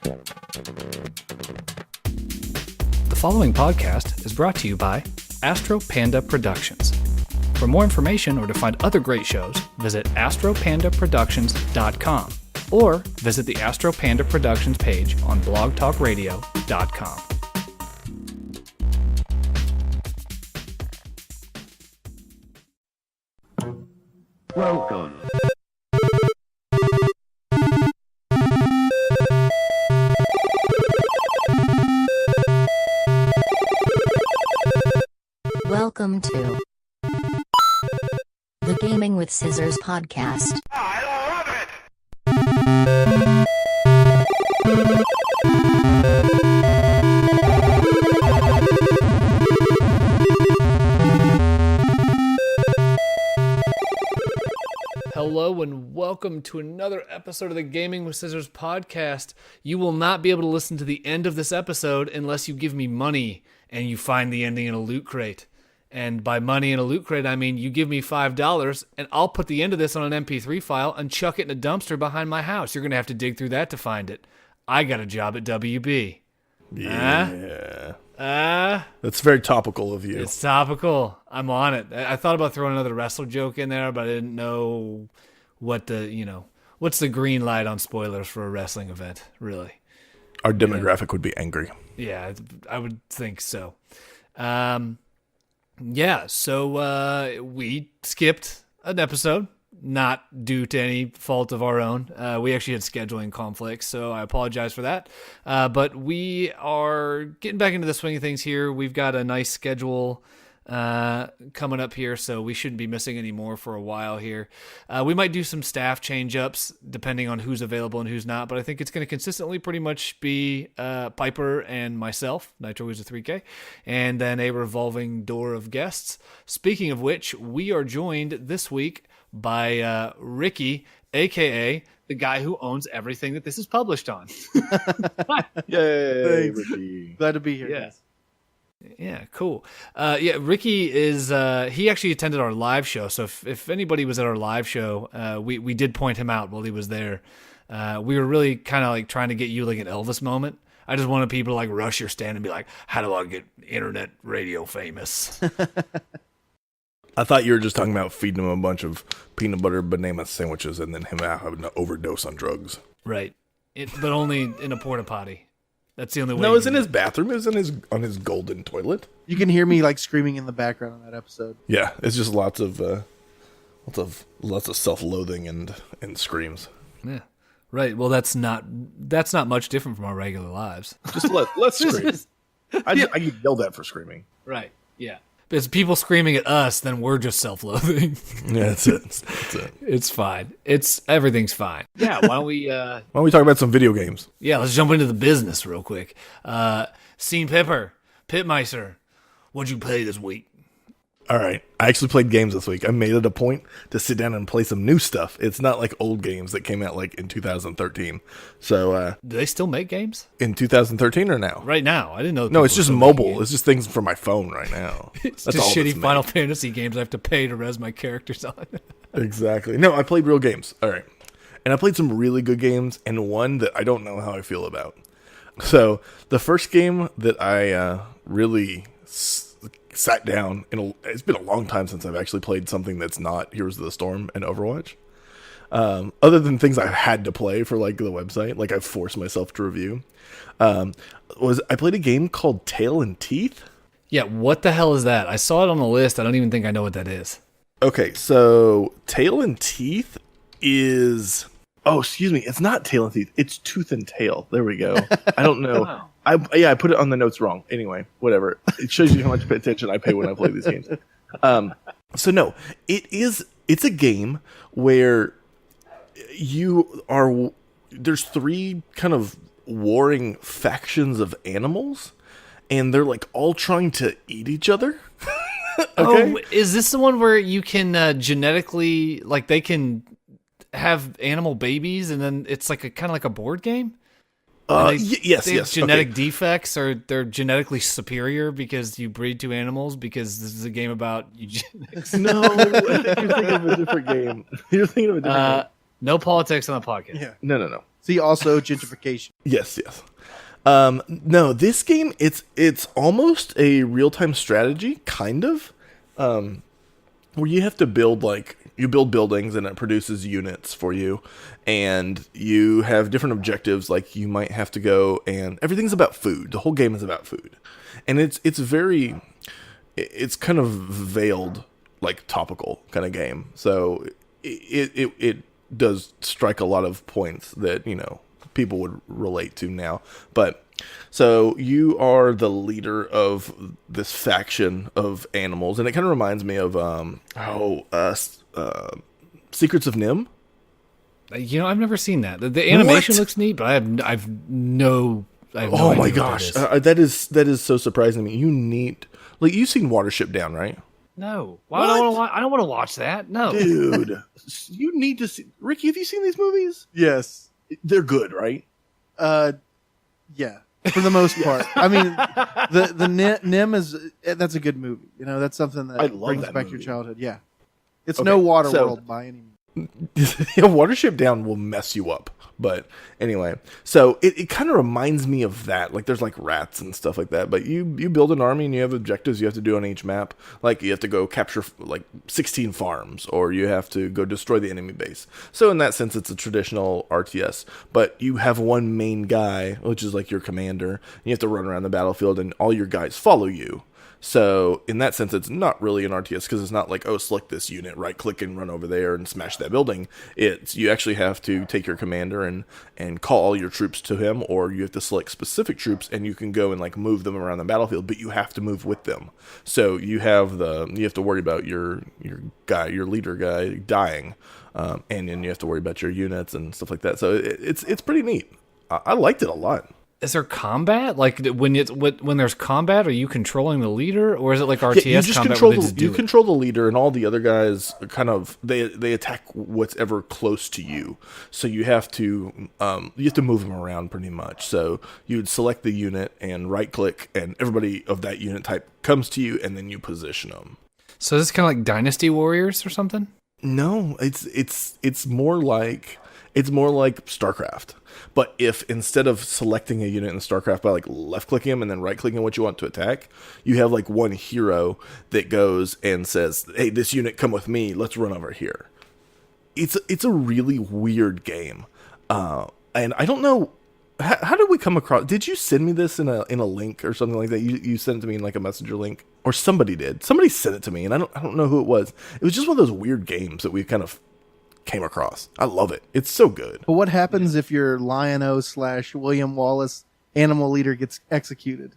The following podcast is brought to you by Astro Panda Productions. For more information or to find other great shows, visit astropandaproductions.com or visit the Astro Panda Productions page on blogtalkradio.com. Welcome. Welcome to the Gaming with Scissors podcast. I love it! Hello and welcome to another episode of the Gaming with Scissors podcast. You will not be able to listen to the end of this episode unless you give me money and you find the ending in a loot crate. And by money in a loot crate, I mean you give me $5 and I'll put the end of this on an MP3 file and chuck it in a dumpster behind my house. You're going to have to dig through that to find it. I got a job at WB. Yeah. That's very topical of you. It's topical. I'm on it. I thought about throwing another wrestler joke in there, but I didn't know what what's the green light on spoilers for a wrestling event, really. Our demographic would be angry. Yeah, I would think so. So we skipped an episode, not due to any fault of our own. We actually had scheduling conflicts, so I apologize for that. But we are getting back into the swing of things here. We've got a nice schedule coming up here, so we shouldn't be missing any more for a while here. We might do some staff change-ups depending on who's available and who's not, but I think it's going to consistently pretty much be Piper and myself, Nitro Who's a 3K, and then a revolving door of guests. Speaking of which, we are joined this week by Ricky, a.k.a. the guy who owns everything that this is published on. Yay, Ricky. Glad to be here. Yeah. Yeah, cool. Ricky is, he actually attended our live show. So if anybody was at our live show, we did point him out while he was there. We were really kind of like trying to get you like an Elvis moment. I just wanted people to like rush your stand and be like, how do I get internet radio famous? I thought you were just talking about feeding him a bunch of peanut butter banana sandwiches and then him having an overdose on drugs. Right. But only in a porta potty. That's the only way. No, it was in his bathroom. It was on his golden toilet. You can hear me like screaming in the background on that episode. Yeah, it's just lots of self-loathing and screams. Yeah. Right. Well, that's not much different from our regular lives. Just let's scream. I get yelled at for screaming. Right. Yeah. But it's people screaming at us, then we're just self-loathing. Yeah, that's it. It's fine. Everything's fine. Yeah. Why don't we talk about some video games? Yeah, let's jump into the business real quick. Scene Pipper, Pitmeister, what'd you play this week? All right. I actually played games this week. I made it a point to sit down and play some new stuff. It's not like old games that came out like in 2013. So, do they still make games? In 2013 or now? Right now. I didn't know. No, it's just mobile. It's just things for my phone right now. It's just shitty Final Fantasy games I have to pay to res my characters on. Exactly. No, I played real games. All right. And I played some really good games and one that I don't know how I feel about. So, the first game that I really sat down it's been a long time since I've actually played something that's not Heroes of the Storm and Overwatch. Other than things I had to play for like the website, like I forced myself to review. I played a game called Tail and Teeth. Yeah, what the hell is that? I saw it on the list. I don't even think I know what that is. Okay, so Tail and Teeth is... Oh, excuse me. It's not Tail and Teeth. It's Tooth and Tail. There we go. I don't know. Wow. I put it on the notes wrong. Anyway, whatever. It shows you how much attention I pay when I play these games. So no, it's a game where there's three kind of warring factions of animals, and they're like all trying to eat each other. Okay? Oh, is this the one where you can genetically, like they can have animal babies, and then it's like kind of like a board game? Yes. Genetic defects, or they're genetically superior because you breed two animals, because this is a game about eugenics. No, I think you're thinking of a different game. You're thinking of a different game. No politics on the podcast. Yeah. No. See, also gentrification. Yes. No, this game it's almost a real time strategy, kind of, where you have to build you build buildings and it produces units for you, and you have different objectives. Like you might have to go, and everything's about food. The whole game is about food, and it's kind of veiled, like topical kind of game. So it does strike a lot of points that people would relate to now. But so you are the leader of this faction of animals, and it kind of reminds me of Secrets of Nim. I've never seen that. The animation What? looks neat, but I have no Oh my idea what gosh, that is. that is so surprising to me. You need you've seen Watership Down, right? No, why don't I don't want to watch that. No, Dude, you need to see. Ricky, have you seen these movies? Yes. They're good, right? Yeah. For the most part. I mean, the NIM that's a good movie. That's something that I love brings that back movie. your childhood. Yeah. It's Okay, no Water so- World by any means. Watership Down will mess you up. But anyway, so it kind of reminds me of that. Like there's like rats and stuff like that. But you build an army and you have objectives you have to do on each map. Like you have to go capture like 16 farms, or you have to go destroy the enemy base. So in that sense, it's a traditional RTS. But you have one main guy, which is like your commander. And you have to run around the battlefield, and all your guys follow you. So in that sense, it's not really an RTS, because it's not like, oh, select this unit, right click and run over there and smash that building. You actually have to take your commander and call all your troops to him, or you have to select specific troops and you can go and like move them around the battlefield, but you have to move with them. So you have to worry about your leader guy dying, and then you have to worry about your units and stuff like that. So it's pretty neat. I liked it a lot. Is there combat? Like when there's combat, are you controlling the leader, or is it like RTS you just combat? control Where they just do it? control the leader, and all the other guys kind of they attack what's ever close to you. So you have to move them around pretty much. So you would select the unit and right click, and everybody of that unit type comes to you, and then you position them. So this is kind of like Dynasty Warriors or something. No, it's more like StarCraft. But if instead of selecting a unit in StarCraft by like left clicking him and then right clicking what you want to attack, you have like one hero that goes and says, "Hey, this unit, come with me. Let's run over here." It's a really weird game, and I don't know how did we come across. Did you send me this in a link or something like that? You sent it to me in like a messenger link, or somebody did. Somebody sent it to me, and I don't know who it was. It was just one of those weird games that we kind of came across. I love it. It's so good. But what happens if your Lion-O/William Wallace animal leader gets executed?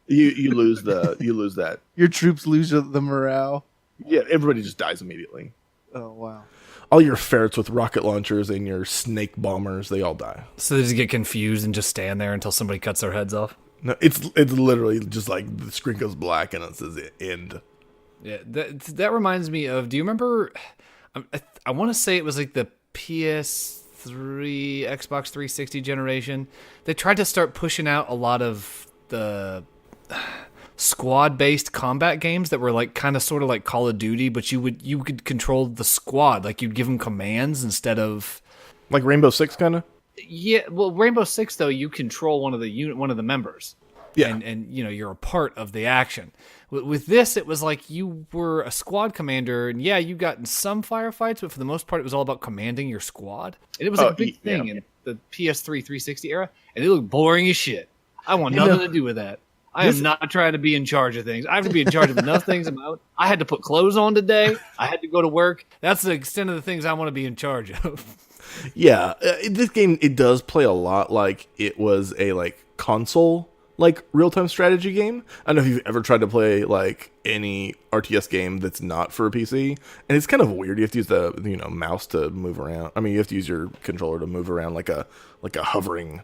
You lose that. Your troops lose the morale. Yeah, everybody just dies immediately. Oh, wow. All your ferrets with rocket launchers and your snake bombers, they all die. So they just get confused and just stand there until somebody cuts their heads off. No, it's literally just like the screen goes black and it says end. Yeah, that reminds me of. Do you remember? I want to say it was like the PS3, Xbox 360 generation. They tried to start pushing out a lot of the squad-based combat games that were like kind of sort of like Call of Duty, but you could control the squad. Like you'd give them commands instead of like Rainbow Six, kind of. Yeah, well, Rainbow Six though you control one of the members. Yeah, and you're a part of the action. With this, it was like you were a squad commander, and yeah, you got in some firefights, but for the most part, it was all about commanding your squad. And it was a big thing in the PS3 360 era, and it looked boring as shit. I want nothing to do with that. I am not trying to be in charge of things. I have to be in charge of enough things. I had to put clothes on today. I had to go to work. That's the extent of the things I want to be in charge of. Yeah, this game, it does play a lot like it was a like console like real-time strategy game. I don't know if you've ever tried to play like any RTS game that's not for a PC, and it's kind of weird. You have to use the mouse to move around. I mean, you have to use your controller to move around like a hovering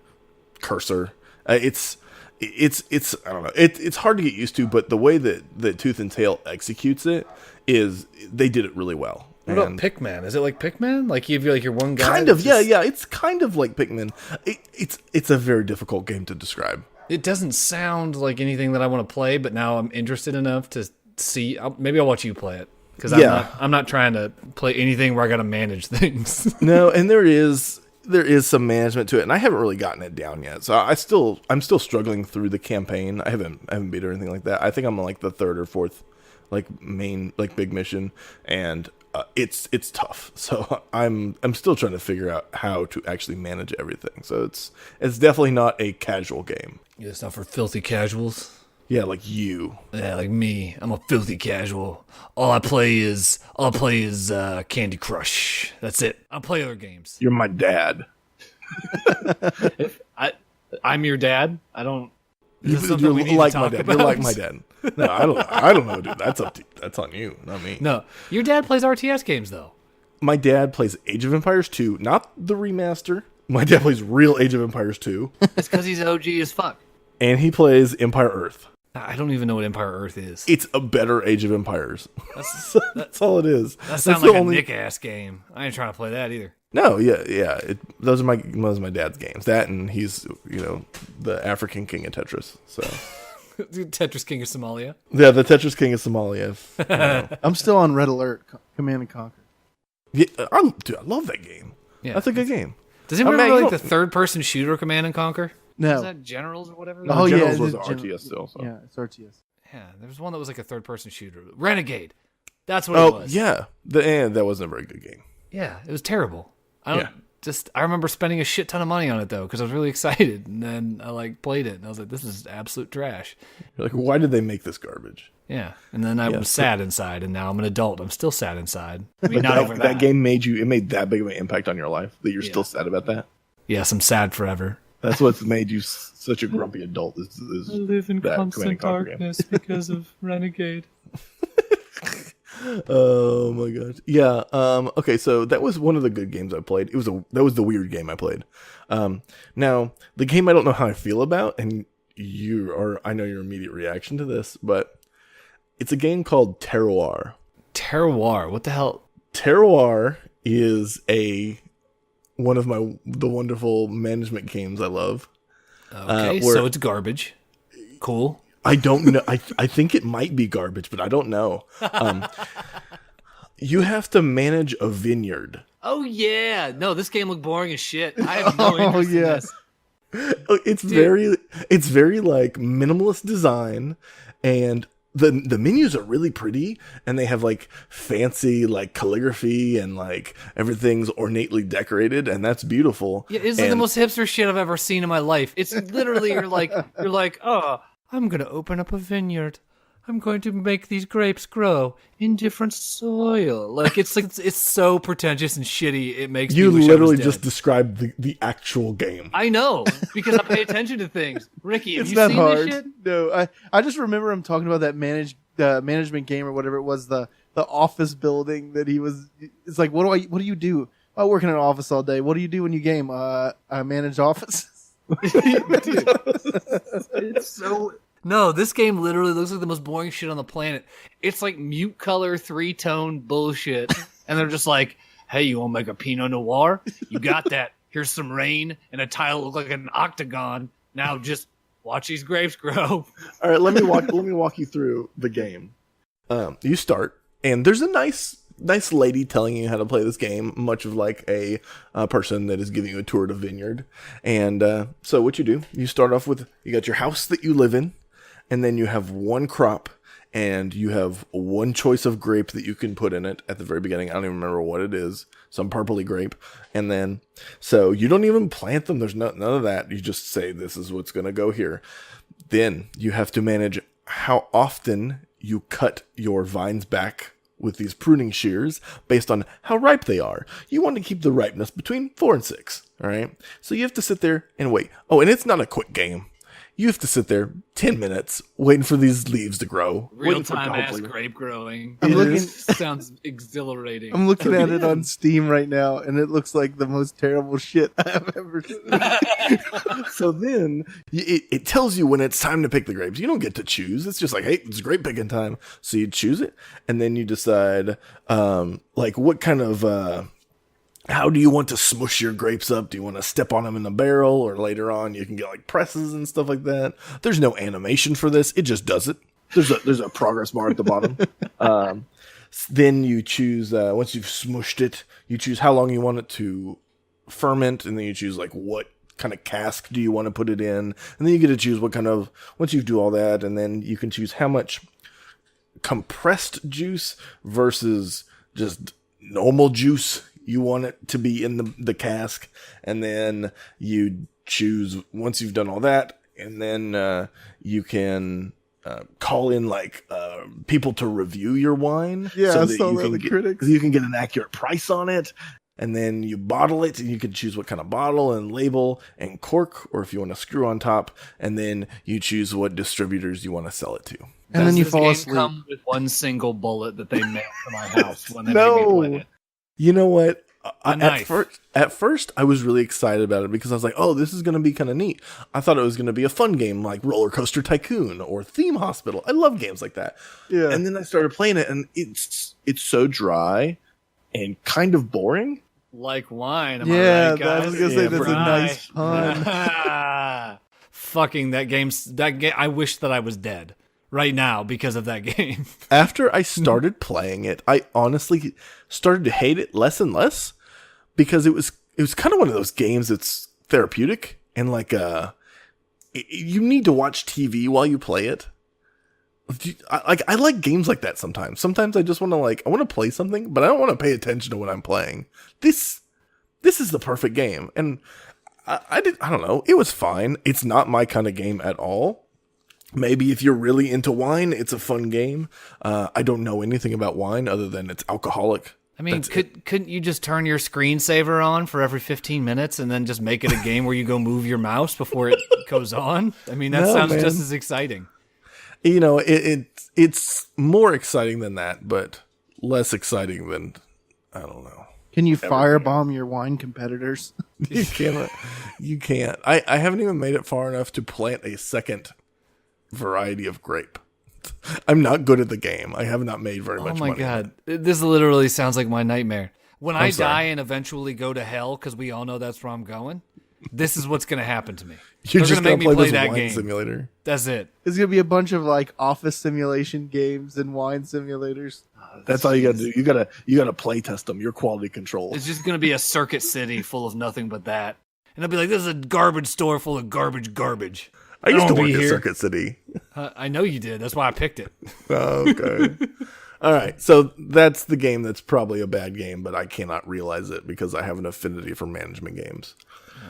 cursor. It's I don't know. It's hard to get used to, but the way that Tooth and Tail executes it is they did it really well. What about Pikmin? Is it like Pikmin? Like you have like your one guy? Kind of, yeah. It's kind of like Pikmin. It's a very difficult game to describe. It doesn't sound like anything that I want to play, but now I'm interested enough to see. Maybe I'll watch you play it, because I'm not trying to play anything where I got to manage things. No, and there is there is some management to it, and I haven't really gotten it down yet. So I'm still struggling through the campaign. I haven't beat it or anything like that. I think I'm on like the third or fourth like main like big mission, and it's tough. So I'm still trying to figure out how to actually manage everything. So it's definitely not a casual game. Yeah, it's not for filthy casuals. Yeah, like you. Yeah, like me. I'm a filthy casual. All I play is Candy Crush. That's it. I play other games. You're my dad. I'm your dad. I don't. You're like my dad. You're like my dad. No, I don't know, dude. That's on you, not me. No, your dad plays RTS games though. My dad plays Age of Empires 2, not the remaster. My dad plays real Age of Empires 2. It's because he's OG as fuck. And he plays Empire Earth. I don't even know what Empire Earth is. It's a better Age of Empires. That's all it is. That sounds like a Nick-ass game. I ain't trying to play that either. No, yeah. Those are my dad's games. That, and he's the African king of Tetris. So Tetris King of Somalia. Yeah, the Tetris King of Somalia. I'm still on Red Alert, Command and Conquer. Yeah, I love that game. Yeah, that's a good game. Does anyone remember like the third-person shooter Command and Conquer? No. Is that Generals or whatever? No, Generals was RTS still. So. Yeah, it's RTS. Yeah, there was one that was like a third-person shooter. Renegade. That's what it was. Yeah. That wasn't a very good game. Yeah, it was terrible. I remember spending a shit ton of money on it though because I was really excited, and then I like played it and I was like, "This is absolute trash." You're like, why did they make this garbage? Yeah, and then I was sad inside, and now I'm an adult. I'm still sad inside. I But mean, not over that. That game made that big of an impact on your life that you're still sad about that. Yes, I'm sad forever. That's what's made you such a grumpy adult. Is I live in constant darkness because of Renegade. Oh my god. Yeah. Okay, so that was one of the good games I played. That was the weird game I played. Now the game I don't know how I feel about, and I know your immediate reaction to this, but it's a game called Terroir. Terroir. What the hell? Terroir is one of the wonderful management games I love. Okay, so it's garbage. Cool. I don't know. I think it might be garbage, but I don't know. You have to manage a vineyard. Oh yeah. No, this game looked boring as shit. I have no interest in this. It's very like minimalist design, and the menus are really pretty, and they have like fancy like calligraphy, and like everything's ornately decorated, and that's beautiful. Yeah, it's like the most hipster shit I've ever seen in my life. It's literally you're like, oh, I'm gonna open up a vineyard. I'm going to make these grapes grow in different soil. Like it's so pretentious and shitty. It makes you me wish literally I was just dead. described the actual game. I know because I pay attention to things. Ricky, have It's you not seen hard. this shit? No, I just remember him talking about that management game or whatever it was, the office building that he was. It's like, what do you do? I work in an office all day. What do you do when you game? I manage offices. It's so. No, this game literally looks like the most boring shit on the planet. It's like mute color, 3-tone bullshit. And they're just like, hey, you want to make a Pinot Noir? You got that. Here's some rain and a tile look like an octagon. Now just watch these grapes grow. All right, let me walk you through the game. You start, and there's a nice lady telling you how to play this game, much of like a person that is giving you a tour of the vineyard. And so what you do, you start off with, you got your house that you live in, and then you have one crop, and you have one choice of grape that you can put in it at the very beginning. I don't even remember what it is. Some purpley grape. And then, so you don't even plant them. There's none of that. You just say, this is what's going to go here. Then you have to manage how often you cut your vines back with these pruning shears based on how ripe they are. You want to keep the ripeness between 4 and 6. All right. So you have to sit there and wait. Oh, and it's not a quick game. You have to sit there 10 minutes waiting for these leaves to grow. Real-time ass grape growing. Sounds exhilarating. I'm looking at it on Steam right now, and it looks like the most terrible shit I've ever seen. So then it tells you when it's time to pick the grapes. You don't get to choose. It's just like, hey, it's grape picking time. So you choose it, and then you decide like what kind of how do you want to smush your grapes up? Do you want to step on them in the barrel, or later on you can get like presses and stuff like that? There's no animation for this. It just does it. There's a progress bar at the bottom. Then you choose, once you've smushed it, you choose how long you want it to ferment, and then you choose like what kind of cask do you want to put it in, and then you get to choose what kind of, once you do all that, and then you can choose how much compressed juice versus just normal juice you want it to be in the cask, and then you choose, once you've done all that, and then you can call in like people to review your wine. Yeah, so I that saw you that, can the get, critics. you can get an accurate price on it. And then you bottle it, and you can choose what kind of bottle and label and cork, or if you want to screw on top, and then you choose what distributors you want to sell it to. And then you Does this fall game asleep. come with one single bullet that they mailed to my house when they No. made me play it. You know what? A knife. At first, I was really excited about it because I was like, oh, this is going to be kind of neat. I thought it was going to be a fun game like Roller Coaster Tycoon or Theme Hospital. I love games like that. Yeah. And then I started playing it, and it's so dry and kind of boring. Like wine. Am Yeah, I right, guys? I was gonna say that's a nice pun. Fucking that game. I wish that I was dead right now because of that game. After I started playing it, I honestly started to hate it less and less because it was kind of one of those games that's therapeutic and like you need to watch TV while you play it. I like games like that sometimes. Sometimes I just want to I want to play something, but I don't want to pay attention to what I'm playing. This is the perfect game, and I don't know. It was fine. It's not my kind of game at all. Maybe if you're really into wine, it's a fun game. I don't know anything about wine other than it's alcoholic. I mean, couldn't you just turn your screensaver on for every 15 minutes and then just make it a game where you go move your mouse before it goes on? I mean, that No, sounds man. just as exciting. You know, it's more exciting than that, but less exciting than, I don't know. Can you firebomb your wine competitors? You cannot. You can't. I haven't even made it far enough to plant a second variety of grape. I'm not good at the game. I have not made very much Oh my money. god, this literally sounds like my nightmare. When I sorry. die and eventually go to hell, because we all know that's where I'm going, this is what's going to happen to me. You're They're just gonna going make to me play play this that wine game. simulator. That's it. There's gonna be a bunch of like office simulation games and wine simulators. That's all you got to do. You got to play test them. Your quality control. It's just going to be a circuit city full of nothing but that. And I'll be like, this is a garbage store full of garbage. I used to Don't work be at here. Circuit City. I know you did. That's why I picked it. Oh, okay. All right. So that's the game that's probably a bad game, but I cannot realize it because I have an affinity for management games.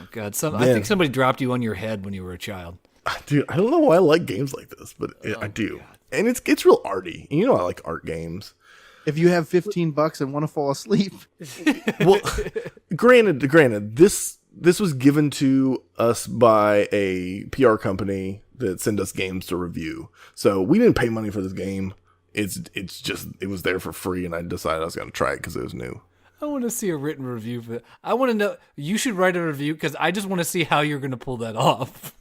Oh, God. I think somebody dropped you on your head when you were a child. Dude, I don't know why I like games like this, but I do. God. And it's real arty. You know I like art games. If you have $15 and want to fall asleep, Well, granted, this was given to us by a PR company that sent us games to review. So we didn't pay money for this game. It's just it was there for free, and I decided I was going to try it because it was new. I want to see a written review for it. I want to know. You should write a review because I just want to see how you're going to pull that off.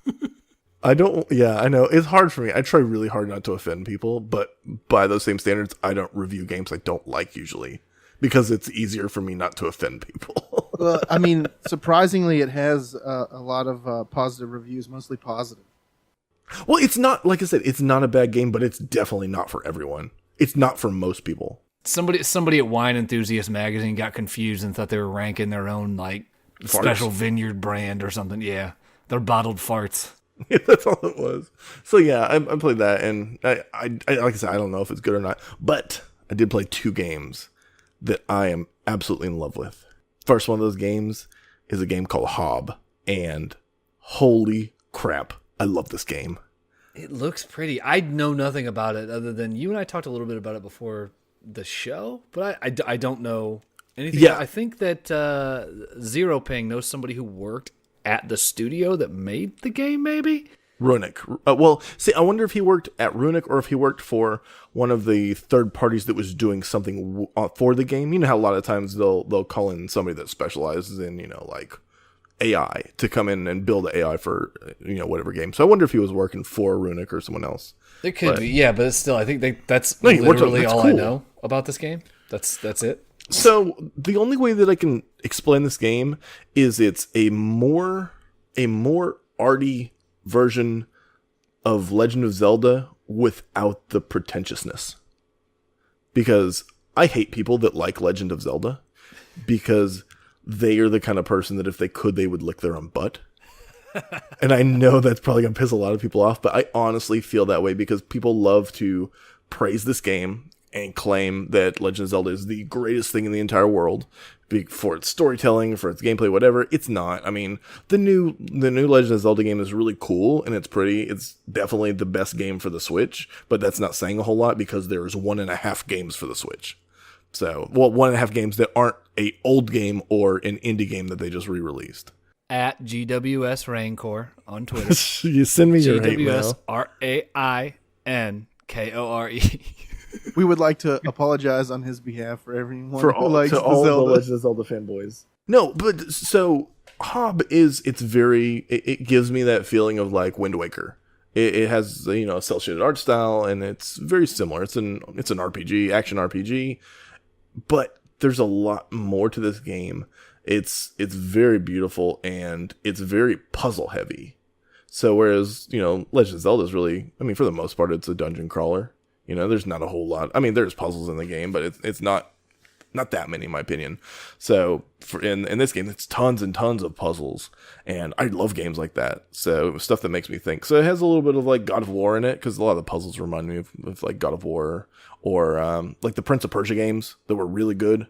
I don't. Yeah, I know it's hard for me. I try really hard not to offend people, but by those same standards, I don't review games I don't like usually because it's easier for me not to offend people. well, I mean, surprisingly, it has a lot of positive reviews, mostly positive. Well, it's not, like I said, it's not a bad game, but it's definitely not for everyone. It's not for most people. Somebody at Wine Enthusiast magazine got confused and thought they were ranking their own like special vineyard brand or something. Yeah, they're bottled farts. Yeah, that's all it was. So yeah, I played that, and I like I said, I don't know if it's good or not, but I did play 2 games that I am absolutely in love with. First one of those games is a game called Hob, and holy crap, I love this game. It looks pretty. I know nothing about it other than you and I talked a little bit about it before the show, but I don't know anything. Yeah. I think that Zero Ping knows somebody who worked at the studio that made the game, maybe? Runic. Well, see, I wonder if he worked at Runic or if he worked for one of the third parties that was doing something for the game. You know how a lot of times they'll call in somebody that specializes in, like AI to come in and build the AI for, whatever game. So I wonder if he was working for Runic or someone else. It could be, yeah, but it's still, I think that's No, he worked on- literally that's all I cool. know about this game. That's it. So the only way that I can explain this game is it's a more arty version of Legend of Zelda without the pretentiousness. Because I hate people that like Legend of Zelda because they are the kind of person that if they could, they would lick their own butt. And I know that's probably going to piss a lot of people off, but I honestly feel that way because people love to praise this game and claim that Legend of Zelda is the greatest thing in the entire world for its storytelling, for its gameplay, whatever. It's not. I mean, the new Legend of Zelda game is really cool and it's pretty. It's definitely the best game for the Switch, but that's not saying a whole lot because there's 1.5 games for the Switch. So, well, 1.5 games that aren't a old game or an indie game that they just re-released. At GWS Raincore on Twitter. You send me your hate mail. GWSRAINKORE. Oh, We would like to apologize on his behalf for everyone for who all, likes to the all the Zelda. Legend of Zelda fanboys. No, but so Hob it gives me that feeling of like Wind Waker. It has a cel shaded art style and it's very similar. It's an RPG, action RPG, but there's a lot more to this game. It's very beautiful and it's very puzzle heavy. So whereas Legend of Zelda is really, I mean, for the most part, it's a dungeon crawler. There's not a whole lot. I mean, there's puzzles in the game, but it's not that many in my opinion. So in this game, it's tons and tons of puzzles, and I love games like that. So stuff that makes me think. So it has a little bit of like God of War in it because a lot of the puzzles remind me of like God of War or like the Prince of Persia games that were really good,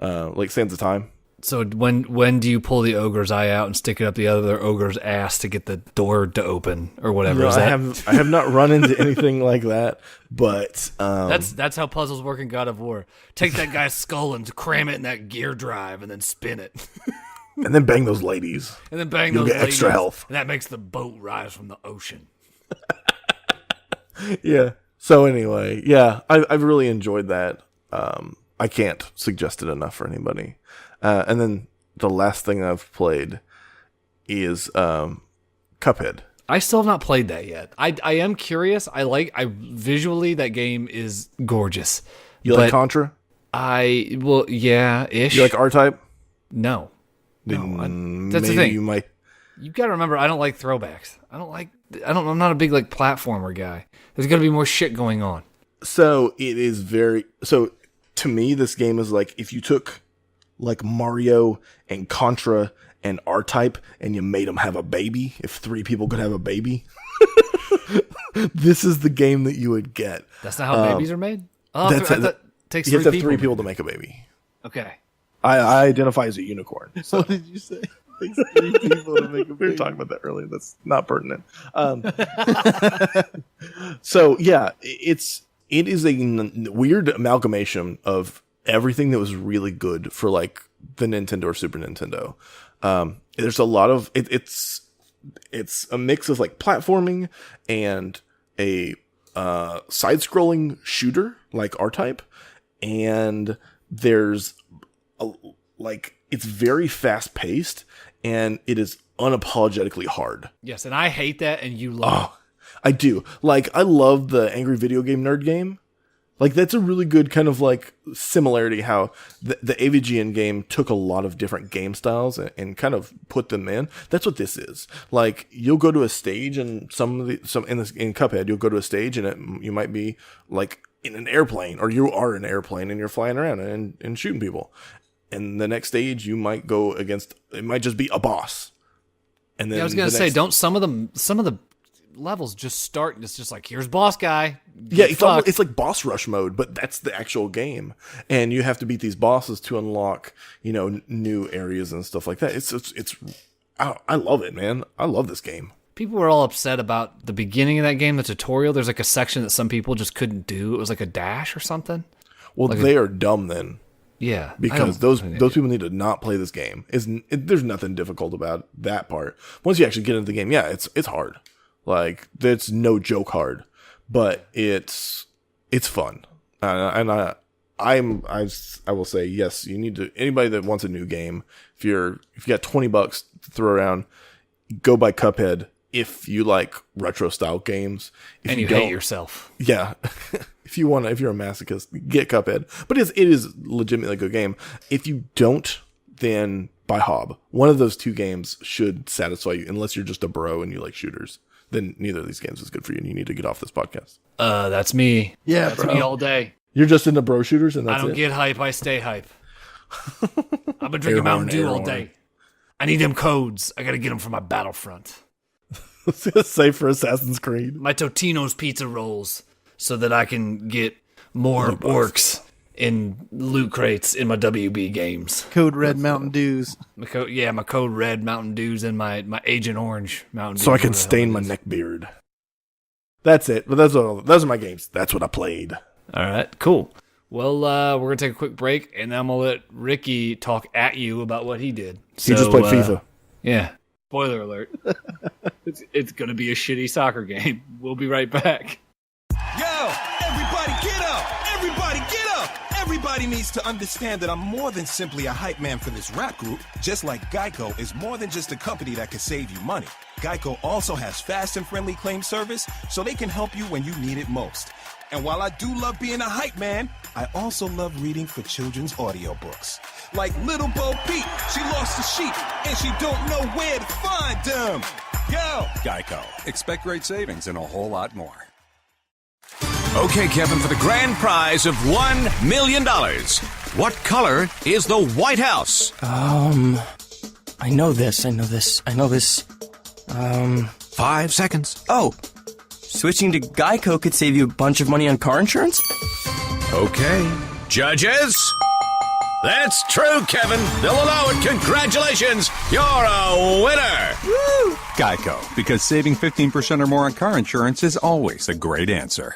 like Sands of Time. So when do you pull the ogre's eye out and stick it up the other ogre's ass to get the door to open or whatever? Is that? I have not run into anything like that, but That's how puzzles work in God of War. Take that guy's skull and cram it in that gear drive and then spin it. and then bang those ladies. And then bang You'll those get extra ladies, health. And that makes the boat rise from the ocean. Yeah. So anyway, yeah, I've really enjoyed that. I can't suggest it enough for anybody. And then the last thing I've played is Cuphead. I still have not played that yet. I am curious. I visually that game is gorgeous. You like Contra? Yeah, ish. You like R-Type? No. Then That's the maybe thing. you might. You got to remember, I don't like throwbacks. I'm not a big like platformer guy. There's got to be more shit going on. So it is so to me, this game is like if you took like Mario and Contra and R-Type and you made them have a baby, if 3 people could have a baby, this is the game that you would get. That's not how babies are made? It Takes you have to 3 have 3 people. people to make a baby. Okay. I identify as a unicorn. What did you say? Takes 3 people to make a We were baby. talking about that earlier. That's not pertinent. So yeah, it is a weird amalgamation of everything that was really good for like the Nintendo or Super Nintendo. There's a lot of it's a mix of like platforming and a side-scrolling shooter like R-Type, and there's it's very fast-paced and it is unapologetically hard. Yes, and I hate that, and you love it. I do. Like, I love the Angry Video Game Nerd game. Like, that's a really good kind of, like, similarity how the AVGN game took a lot of different game styles and kind of put them in. That's what this is. Like, you'll go to a stage and in Cuphead, you'll go to a stage and you might be, like, in an airplane, or you are in an airplane and you're flying around and shooting people. And the next stage, you might go against, it might just be a boss. And then I was gonna say, don't some of the levels just start? It's just like, here's boss guy. Yeah, Fuck. it's like boss rush mode, but that's the actual game, and you have to beat these bosses to unlock, new areas and stuff like that. I love it, man. I love this game. People were all upset about the beginning of that game, the tutorial. There's like a section that some people just couldn't do. It was like a dash or something. Well, they are dumb then. Yeah, Because those people need to not play this game. There's nothing difficult about that part. Once you actually get into the game, yeah, it's hard. Like, it's no joke hard, but it's fun. And I will say, yes, you need to, anybody that wants a new game, if you got $20 to throw around, go buy Cuphead. If you like retro style games, if and you hate yourself. Yeah. If you're a masochist, get Cuphead. But it is legitimately a good game. If you don't, then buy Hob. One of those 2 games should satisfy you, unless you're just a bro and you like shooters. Then neither of these games is good for you, and you need to get off this podcast. That's me. Yeah, That's bro. me all day. You're just into bro shooters, and that's I don't it? get hype. I stay hype. I've been drinking Air Mountain horn, Dew air all horn. day. I need them codes. I got to get them for my Battlefront. Save for Assassin's Creed. My Totino's pizza rolls so that I can get more orcs in loot crates in my WB games. Code Red Mountain Dews. My code red Mountain Dews and my Agent Orange Mountain Dews. So I can whatever the stain hell my it is. neck beard. That's it. But those are my games. That's what I played. All right, cool. Well, we're going to take a quick break, and then I'm going to let Ricky talk at you about what he did. He just played FIFA. Yeah. Spoiler alert. It's going to be a shitty soccer game. We'll be right back. Yo, everybody get up! Everybody get up! Everybody needs to understand that I'm more than simply a hype man for this rap group, just like Geico is more than just a company that can save you money. Geico also has fast and friendly claim service, so they can help you when you need it most. And while I do love being a hype man, I also love reading for children's audiobooks. Like Little Bo Peep, she lost the sheep, and she don't know where to find them. Yo! Geico. Expect great savings and a whole lot more. Okay, Kevin, for the grand prize of $1 million. What color is the White House? I know this. 5 seconds. Oh, switching to Geico could save you a bunch of money on car insurance? Okay. Judges? That's true, Kevin. They'll allow it. Congratulations. You're a winner. Woo! Geico, because saving 15% or more on car insurance is always a great answer.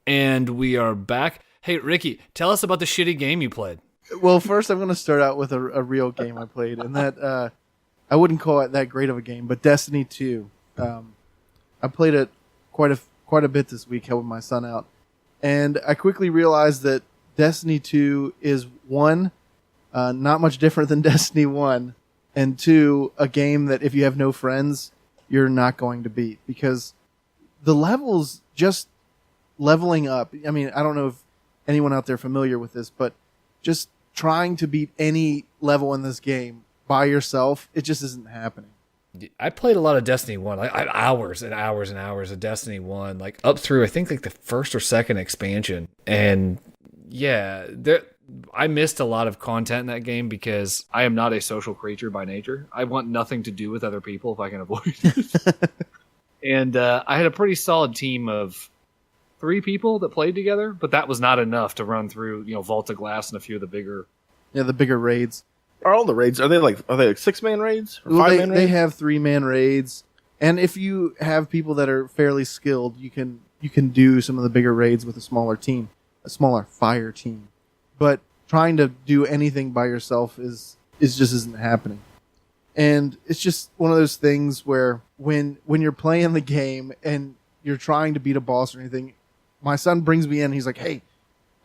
And we are back. Hey, Ricky, tell us about the shitty game you played. Well, first I'm going to start out with a real game I played, and that I wouldn't call it that great of a game, but Destiny 2. I played it quite a bit this week, helping my son out, and I quickly realized that Destiny 2 is one, not much different than Destiny 1, and two, a game that if you have no friends, you're not going to beat, because the levels just leveling up. I mean, I don't know if anyone out there familiar with this, but just trying to beat any level in this game by yourself, it just isn't happening. I played a lot of Destiny 1, like hours and hours and hours of Destiny 1, like up through I think like the first or second expansion. And yeah, I missed a lot of content in that game because I am not a social creature by nature. I want nothing to do with other people if I can avoid it. And I had a pretty solid team of 3 people that played together, but that was not enough to run through, Vault of Glass and a few of the bigger. Yeah, the bigger raids. Are all the raids? Are they like 6-man raids or Well, 5-man they raids? have 3-man raids, and if you have people that are fairly skilled, you can do some of the bigger raids with a smaller team, a smaller fire team. But trying to do anything by yourself is just isn't happening. And it's just one of those things where when you're playing the game and you're trying to beat a boss or anything, my son brings me in and he's like, "Hey,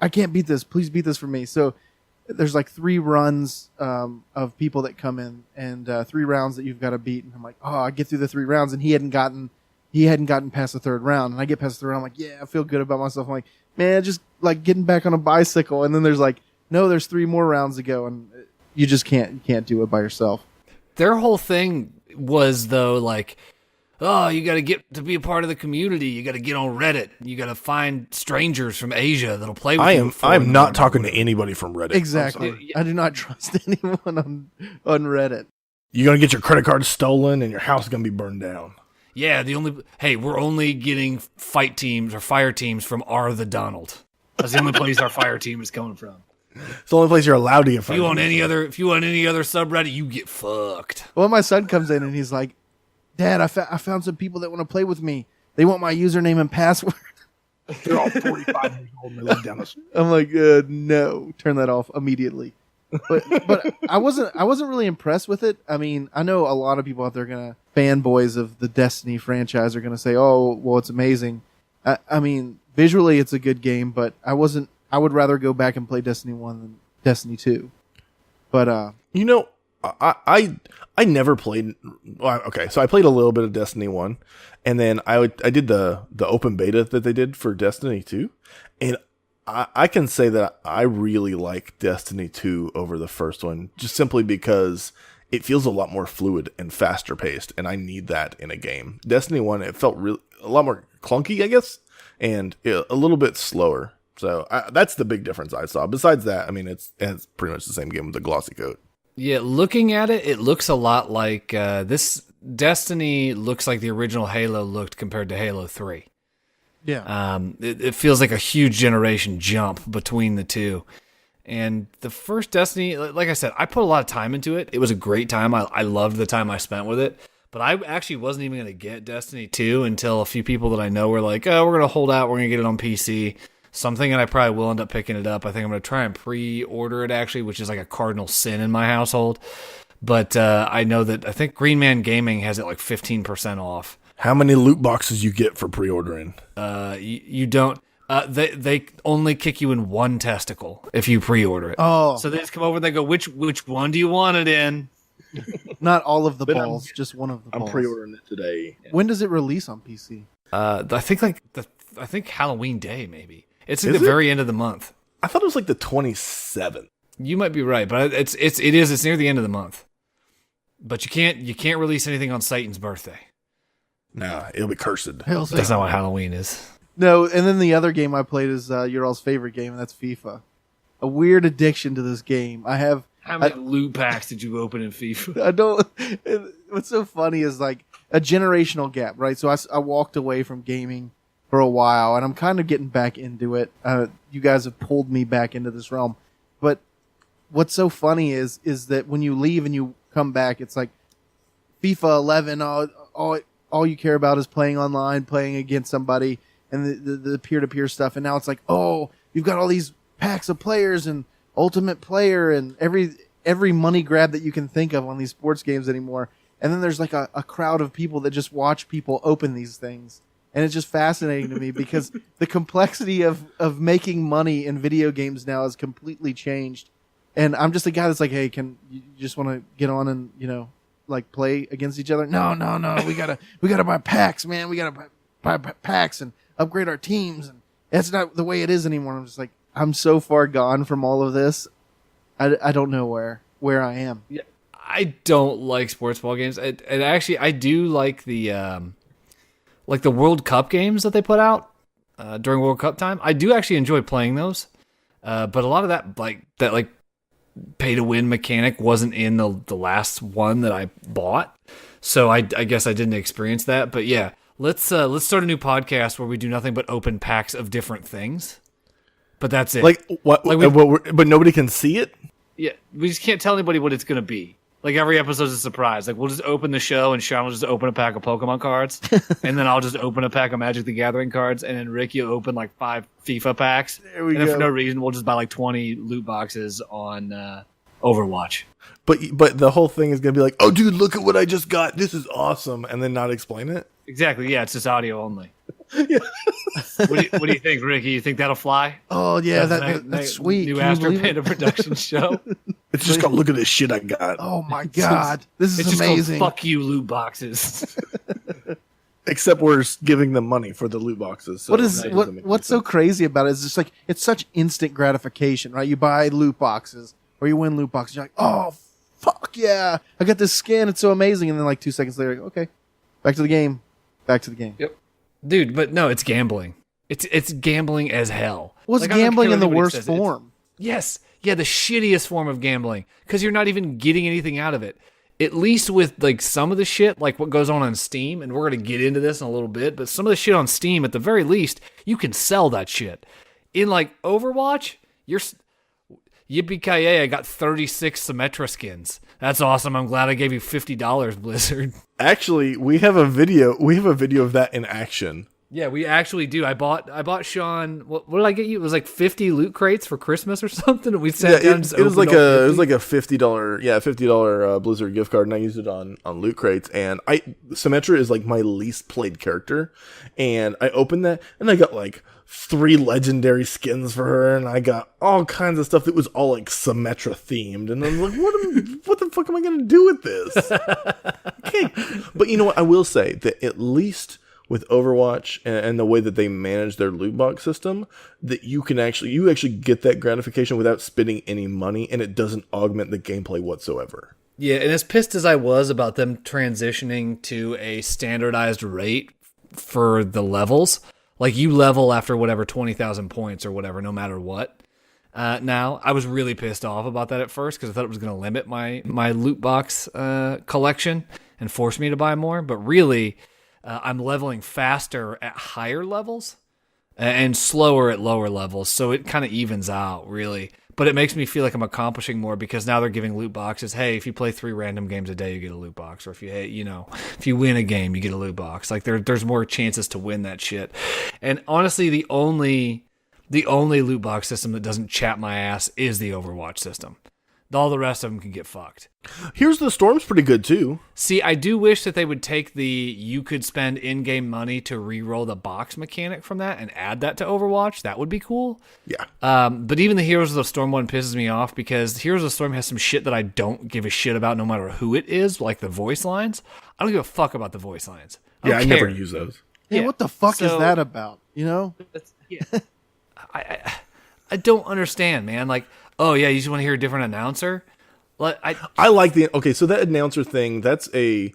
I can't beat this. Please beat this for me." So there's like 3 runs of people that come in and 3 rounds that you've got to beat. And I'm like, "Oh, I get through the 3 rounds," and he hadn't gotten past the 3rd round. And I get past the 3rd round. I'm like, "Yeah, I feel good about myself." I'm like, "Man, just like getting back on a bicycle." And then there's like, "No, there's 3 more rounds to go," and you just can't do it by yourself. Their whole thing was though like, oh, you got to get to be a part of the community. You got to get on Reddit. You got to find strangers from Asia that'll play with you. I'm not talking to anybody from Reddit. Exactly. I do not trust anyone on Reddit. You're gonna get your credit card stolen and your house is gonna be burned down. Yeah, we're only getting fight teams or fire teams from R the Donald. That's the only place our fire team is coming from. It's the only place you're allowed to get If you want any other subreddit, you get fucked. Well, my son comes in and he's like, "Dad, I found some people that want to play with me. They want my username and password." They're all 45 years old and they live down the street. I'm like, no, turn that off immediately. But I wasn't really impressed with it. I mean, I know a lot of people out there fanboys of the Destiny franchise are gonna say, "Oh, well, it's amazing." I mean, visually it's a good game, but I would rather go back and play Destiny 1 than Destiny 2. But I never played. Well, okay, so I played a little bit of Destiny 1, and then I did the open beta that they did for Destiny 2, and I can say that I really like Destiny 2 over the first one, just simply because it feels a lot more fluid and faster paced, and I need that in a game. Destiny 1, it felt a lot more clunky, I guess, and a little bit slower. So that's the big difference I saw. Besides that, I mean, it's pretty much the same game with the glossy coat. Yeah, looking at it, it looks a lot like this Destiny looks like the original Halo looked compared to Halo 3. Yeah. It feels like a huge generation jump between the two. And the first Destiny, like I said, I put a lot of time into it. It was a great time. I loved the time I spent with it. But I actually wasn't even going to get Destiny 2 until a few people that I know were like, oh, we're going to hold out. We're going to get it on PC. So I'm thinking I probably will end up picking it up. I think I'm going to try and pre-order it, actually, which is like a cardinal sin in my household. But I know that I think Green Man Gaming has it like 15% off. How many loot boxes you get for pre-ordering? You don't. They only kick you in one testicle if you pre-order it. Oh. So they just come over and they go, which one do you want it in? Not all of the balls, just one of the balls. I'm pre-ordering it today. When does it release on PC? I think Halloween Day, maybe. It's at Is the it? very end of the month. I thought it was like the 27th. You might be right, but it's near the end of the month. But you can't release anything on Satan's birthday. Nah, it'll be cursed. That's not what Halloween is. No, and then the other game I played is your all's favorite game, and that's FIFA. A weird addiction to this game. How many loot packs did you open in FIFA? I don't. What's so funny is like a generational gap, right? So I walked away from gaming for a while, and I'm kind of getting back into it. You guys have pulled me back into this realm, but what's so funny is that when you leave and you come back, it's like FIFA 11. All you care about is playing online, playing against somebody, and the peer-to-peer stuff. And now it's like, oh, you've got all these packs of players and Ultimate Player and every money grab that you can think of on these sports games anymore. And then there's like a crowd of people that just watch people open these things. And it's just fascinating to me because the complexity of making money in video games now has completely changed. And I'm just a guy that's like, hey, can you just want to get on and, like play against each other? No. We gotta buy packs, man. We gotta buy packs and upgrade our teams. And that's not the way it is anymore. I'm just like, I'm so far gone from all of this. I don't know where I am. Yeah, I don't like sports ball games. And actually, I do like the World Cup games that they put out during World Cup time. I do actually enjoy playing those. But a lot of that pay to win mechanic wasn't in the last one that I bought. So I guess I didn't experience that. But yeah, let's start a new podcast where we do nothing but open packs of different things. But that's it. Like what? But nobody can see it. Yeah, we just can't tell anybody what it's going to be. Like every episode's a surprise. Like we'll just open the show and Sean will just open a pack of Pokemon cards, and then I'll just open a pack of Magic the Gathering cards, and then Ricky will open like 5 FIFA packs. There we and go. For no reason, we'll just buy like 20 loot boxes on Overwatch. But the whole thing is gonna be like, oh, dude, look at what I just got. This is awesome, and then not explain it. Exactly. Yeah, it's just audio only. What do you think, Ricky? You think that'll fly? Oh yeah, that's sweet. New Can you Astro believe it? Panda production show. It's just gonna look at this shit I got. Oh my god, this It's is just amazing. called fuck you loot boxes. Except we're giving them money for the loot boxes. So What's so crazy about it is just like it's such instant gratification, right? You buy loot boxes or you win loot boxes. You're like, oh fuck yeah, I got this skin. It's so amazing. And then like 2 seconds later, okay, back to the game. Yep. Dude, but no, it's gambling. It's gambling as hell. What's Like, I don't gambling care in the what anybody worst says. It's- form? Yes. Yeah, the shittiest form of gambling because you're not even getting anything out of it. At least with like some of the shit, like what goes on Steam, and we're going to get into this in a little bit, but some of the shit on Steam, at the very least, you can sell that shit. In like Overwatch, yippee-ki-yay, I got 36 Symmetra skins. That's awesome. I'm glad I gave you $50, Blizzard. Actually, we have a video. We have a video of that in action. Yeah, we actually do. I bought Sean. What did I get you? It was like 50 loot crates for Christmas or something. And we sat down. And just it was like opened all 50. a $50 Blizzard gift card, and I used it on loot crates. And Symmetra is like my least played character, and I opened that, and I got like 3 legendary skins for her, and I got all kinds of stuff that was all like Symmetra themed, and I was like, what the fuck am I gonna do with this? Okay, but you know what? I will say that at least with Overwatch and the way that they manage their loot box system, that you actually get that gratification without spending any money, and it doesn't augment the gameplay whatsoever. Yeah, and as pissed as I was about them transitioning to a standardized rate for the levels, Like you level after whatever 20,000 points or whatever, no matter what. Now, I was really pissed off about that at first because I thought it was going to limit my loot box collection and force me to buy more. But really, I'm leveling faster at higher levels and slower at lower levels. So it kind of evens out, really. But it makes me feel like I'm accomplishing more because now they're giving loot boxes. Hey, if you play 3 random games a day, you get a loot box. Or if if you win a game, you get a loot box. Like there's more chances to win that shit. And honestly, the only loot box system that doesn't chap my ass is the Overwatch system. All the rest of them can get fucked. Here's the Storm's pretty good too. See, I do wish that they would take you could spend in-game money to re-roll the box mechanic from that and add that to Overwatch. That would be cool. Yeah. But even the Heroes of the Storm one pisses me off because Heroes of the Storm has some shit that I don't give a shit about no matter who it is, like the voice lines. I don't give a fuck about the voice lines. I never use those. Yeah, what the fuck is that about? You know? I don't understand, man. Like, oh yeah, you just want to hear a different announcer? Like, I like so that announcer thing, that's a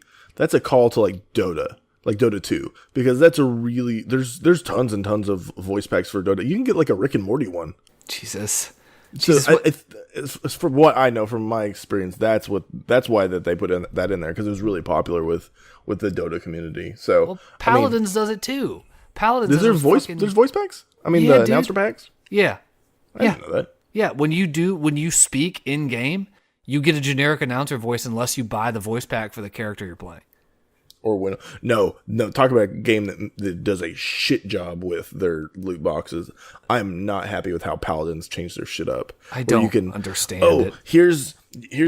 call to like Dota 2, because that's a really there's tons and tons of voice packs for Dota. You can get like a Rick and Morty one. Jesus. So it's from what I know from my experience, that's why that they put that in there, because it was really popular with the Dota community. So Paladins does it too. Paladins there's voice packs? I mean, the announcer packs? Yeah. I didn't know that. Yeah, when you speak in game, you get a generic announcer voice unless you buy the voice pack for the character you're playing. Or when no, talk about a game that does a shit job with their loot boxes. I'm not happy with how Paladins changed their shit up. I don't understand it. Here's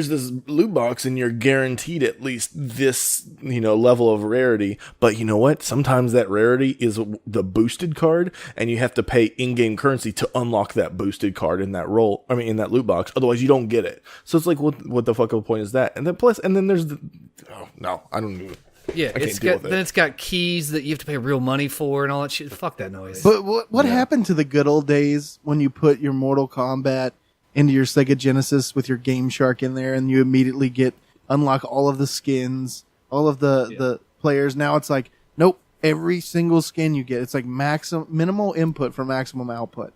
this loot box and you're guaranteed at least this, level of rarity. But you know what? Sometimes that rarity is the boosted card, and you have to pay in-game currency to unlock that boosted card in that in that loot box. Otherwise, you don't get it. So it's like, what the fuck of a point is that? And then there's I don't even. Yeah, it's got keys that you have to pay real money for and all that shit. Fuck that noise. But what happened to the good old days when you put your Mortal Kombat into your Sega Genesis with your Game Shark in there, and you immediately unlock all of the skins, all of the players? Now it's like, nope, every single skin you get, it's like minimal input for maximum output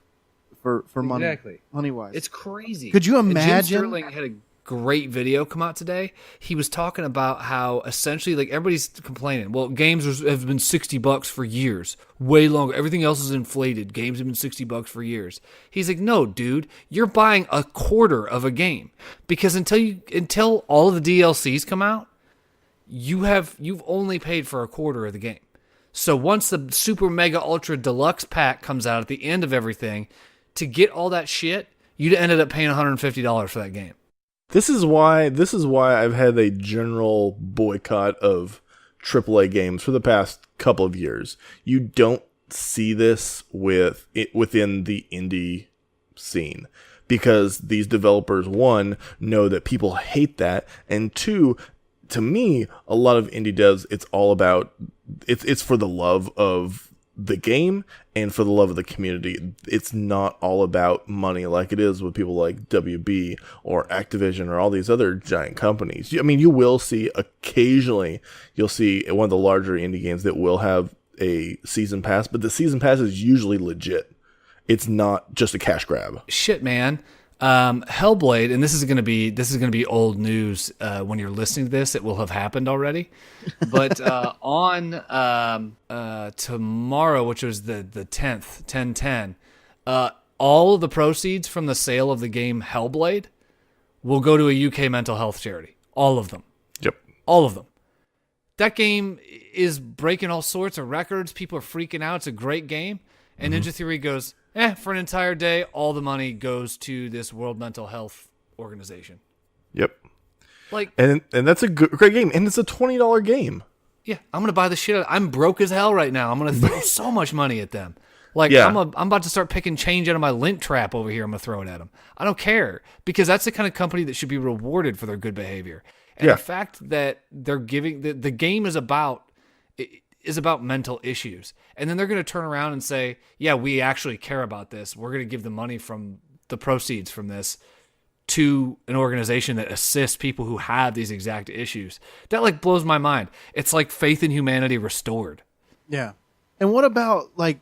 for money. Exactly. Money-wise. It's crazy. Could you imagine? Jim Sterling had a great video come out today. He was talking about how essentially, like, everybody's complaining, well, games have been $60 for years, way longer. Everything else is inflated. Games have been $60 for years. He's like, no, dude, you're buying a quarter of a game, because until all of the DLCs come out, you've only paid for a quarter of the game. So once the super mega ultra deluxe pack comes out at the end of everything, to get all that shit, you'd ended up paying $150 for that game. This is why I've had a general boycott of AAA games for the past couple of years. You don't see this within the indie scene, because these developers, one, know that people hate that, and two, to me, a lot of indie devs, it's all about it's for the love of the game and for the love of the community. It's not all about money like it is with people like WB or Activision or all these other giant companies. I mean, you will see occasionally, you'll see one of the larger indie games that will have a season pass, but the season pass is usually legit. It's not just a cash grab. Shit, man. Hellblade, and this is gonna be old news when you're listening to this. It will have happened already, but on tomorrow, which was the 10th, 10/10, all of the proceeds from the sale of the game Hellblade will go to a UK mental health charity. All of them. Yep. All of them. That game is breaking all sorts of records. People are freaking out. It's a great game. And Ninja Theory goes, for an entire day, all the money goes to this World Mental Health Organization. Yep. Like, and that's a great game, and it's a $20 game. Yeah, I'm gonna buy the shit out. I'm broke as hell right now. I'm gonna throw so much money at them. Like, yeah. I'm about to start picking change out of my lint trap over here. I'm gonna throw it at them. I don't care, because that's the kind of company that should be rewarded for their good behavior. And the fact that they're giving the game is about mental issues. And then they're going to turn around and say, yeah, we actually care about this. We're going to give the money from the proceeds from this to an organization that assists people who have these exact issues. That, like, blows my mind. It's like faith in humanity restored. Yeah. And what about, like,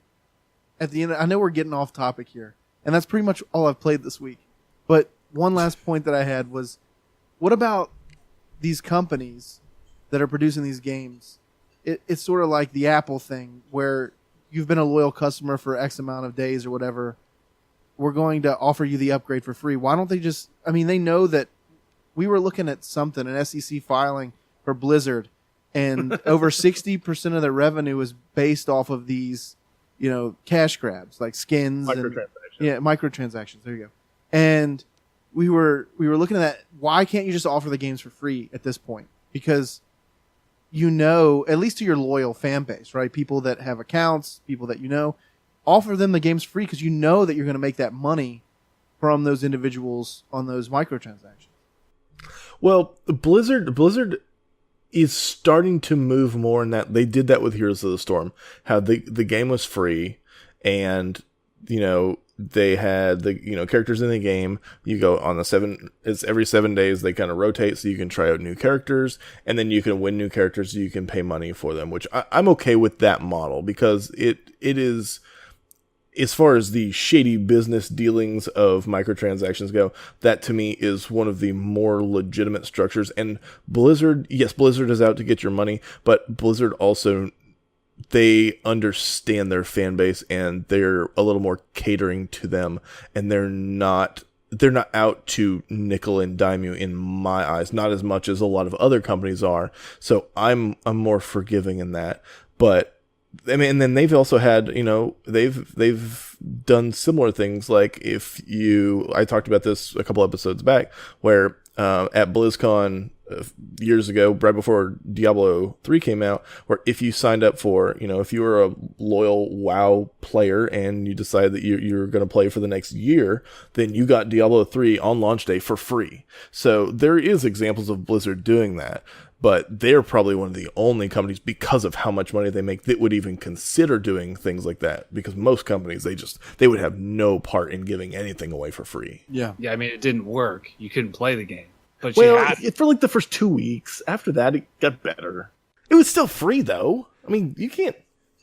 at the end, I know we're getting off topic here, and that's pretty much all I've played this week. But one last point that I had was, what about these companies that are producing these games? It's sort of like the Apple thing, where you've been a loyal customer for X amount of days or whatever. We're going to offer you the upgrade for free. Why don't they just? I mean, they know that we were looking at something, an SEC filing for Blizzard, and over 60% of their revenue is based off of these, cash grabs like skins, microtransactions. There you go. And we were looking at that. Why can't you just offer the games for free at this point? Because at least to your loyal fan base, right? People that have accounts, people that offer them the games free because you know that you're going to make that money from those individuals on those microtransactions. Well, Blizzard is starting to move more in that they did that with Heroes of the Storm. How the game was free, and they had the characters in the game. You go on it's every 7 days they kind of rotate, so you can try out new characters, and then you can win new characters, so you can pay money for them, which I'm okay with that model, because it is, as far as the shady business dealings of microtransactions go, that to me is one of the more legitimate structures. And Blizzard is out to get your money, but Blizzard also, they understand their fan base, and they're a little more catering to them, and they're not out to nickel and dime you, in my eyes, not as much as a lot of other companies are. So I'm more forgiving in that. But I mean, and then they've also had, they've done similar things. Like I talked about this a couple episodes back, where at BlizzCon years ago, right before Diablo 3 came out, where if you signed up for, if you were a loyal WoW player and you decided that you're going to play for the next year, then you got Diablo 3 on launch day for free. So there is examples of Blizzard doing that. But they're probably one of the only companies, because of how much money they make, that would even consider doing things like that. Because most companies, they would have no part in giving anything away for free. Yeah. Yeah, I mean, it didn't work. You couldn't play the game. But for like the first 2 weeks. After that, it got better. It was still free, though. I mean,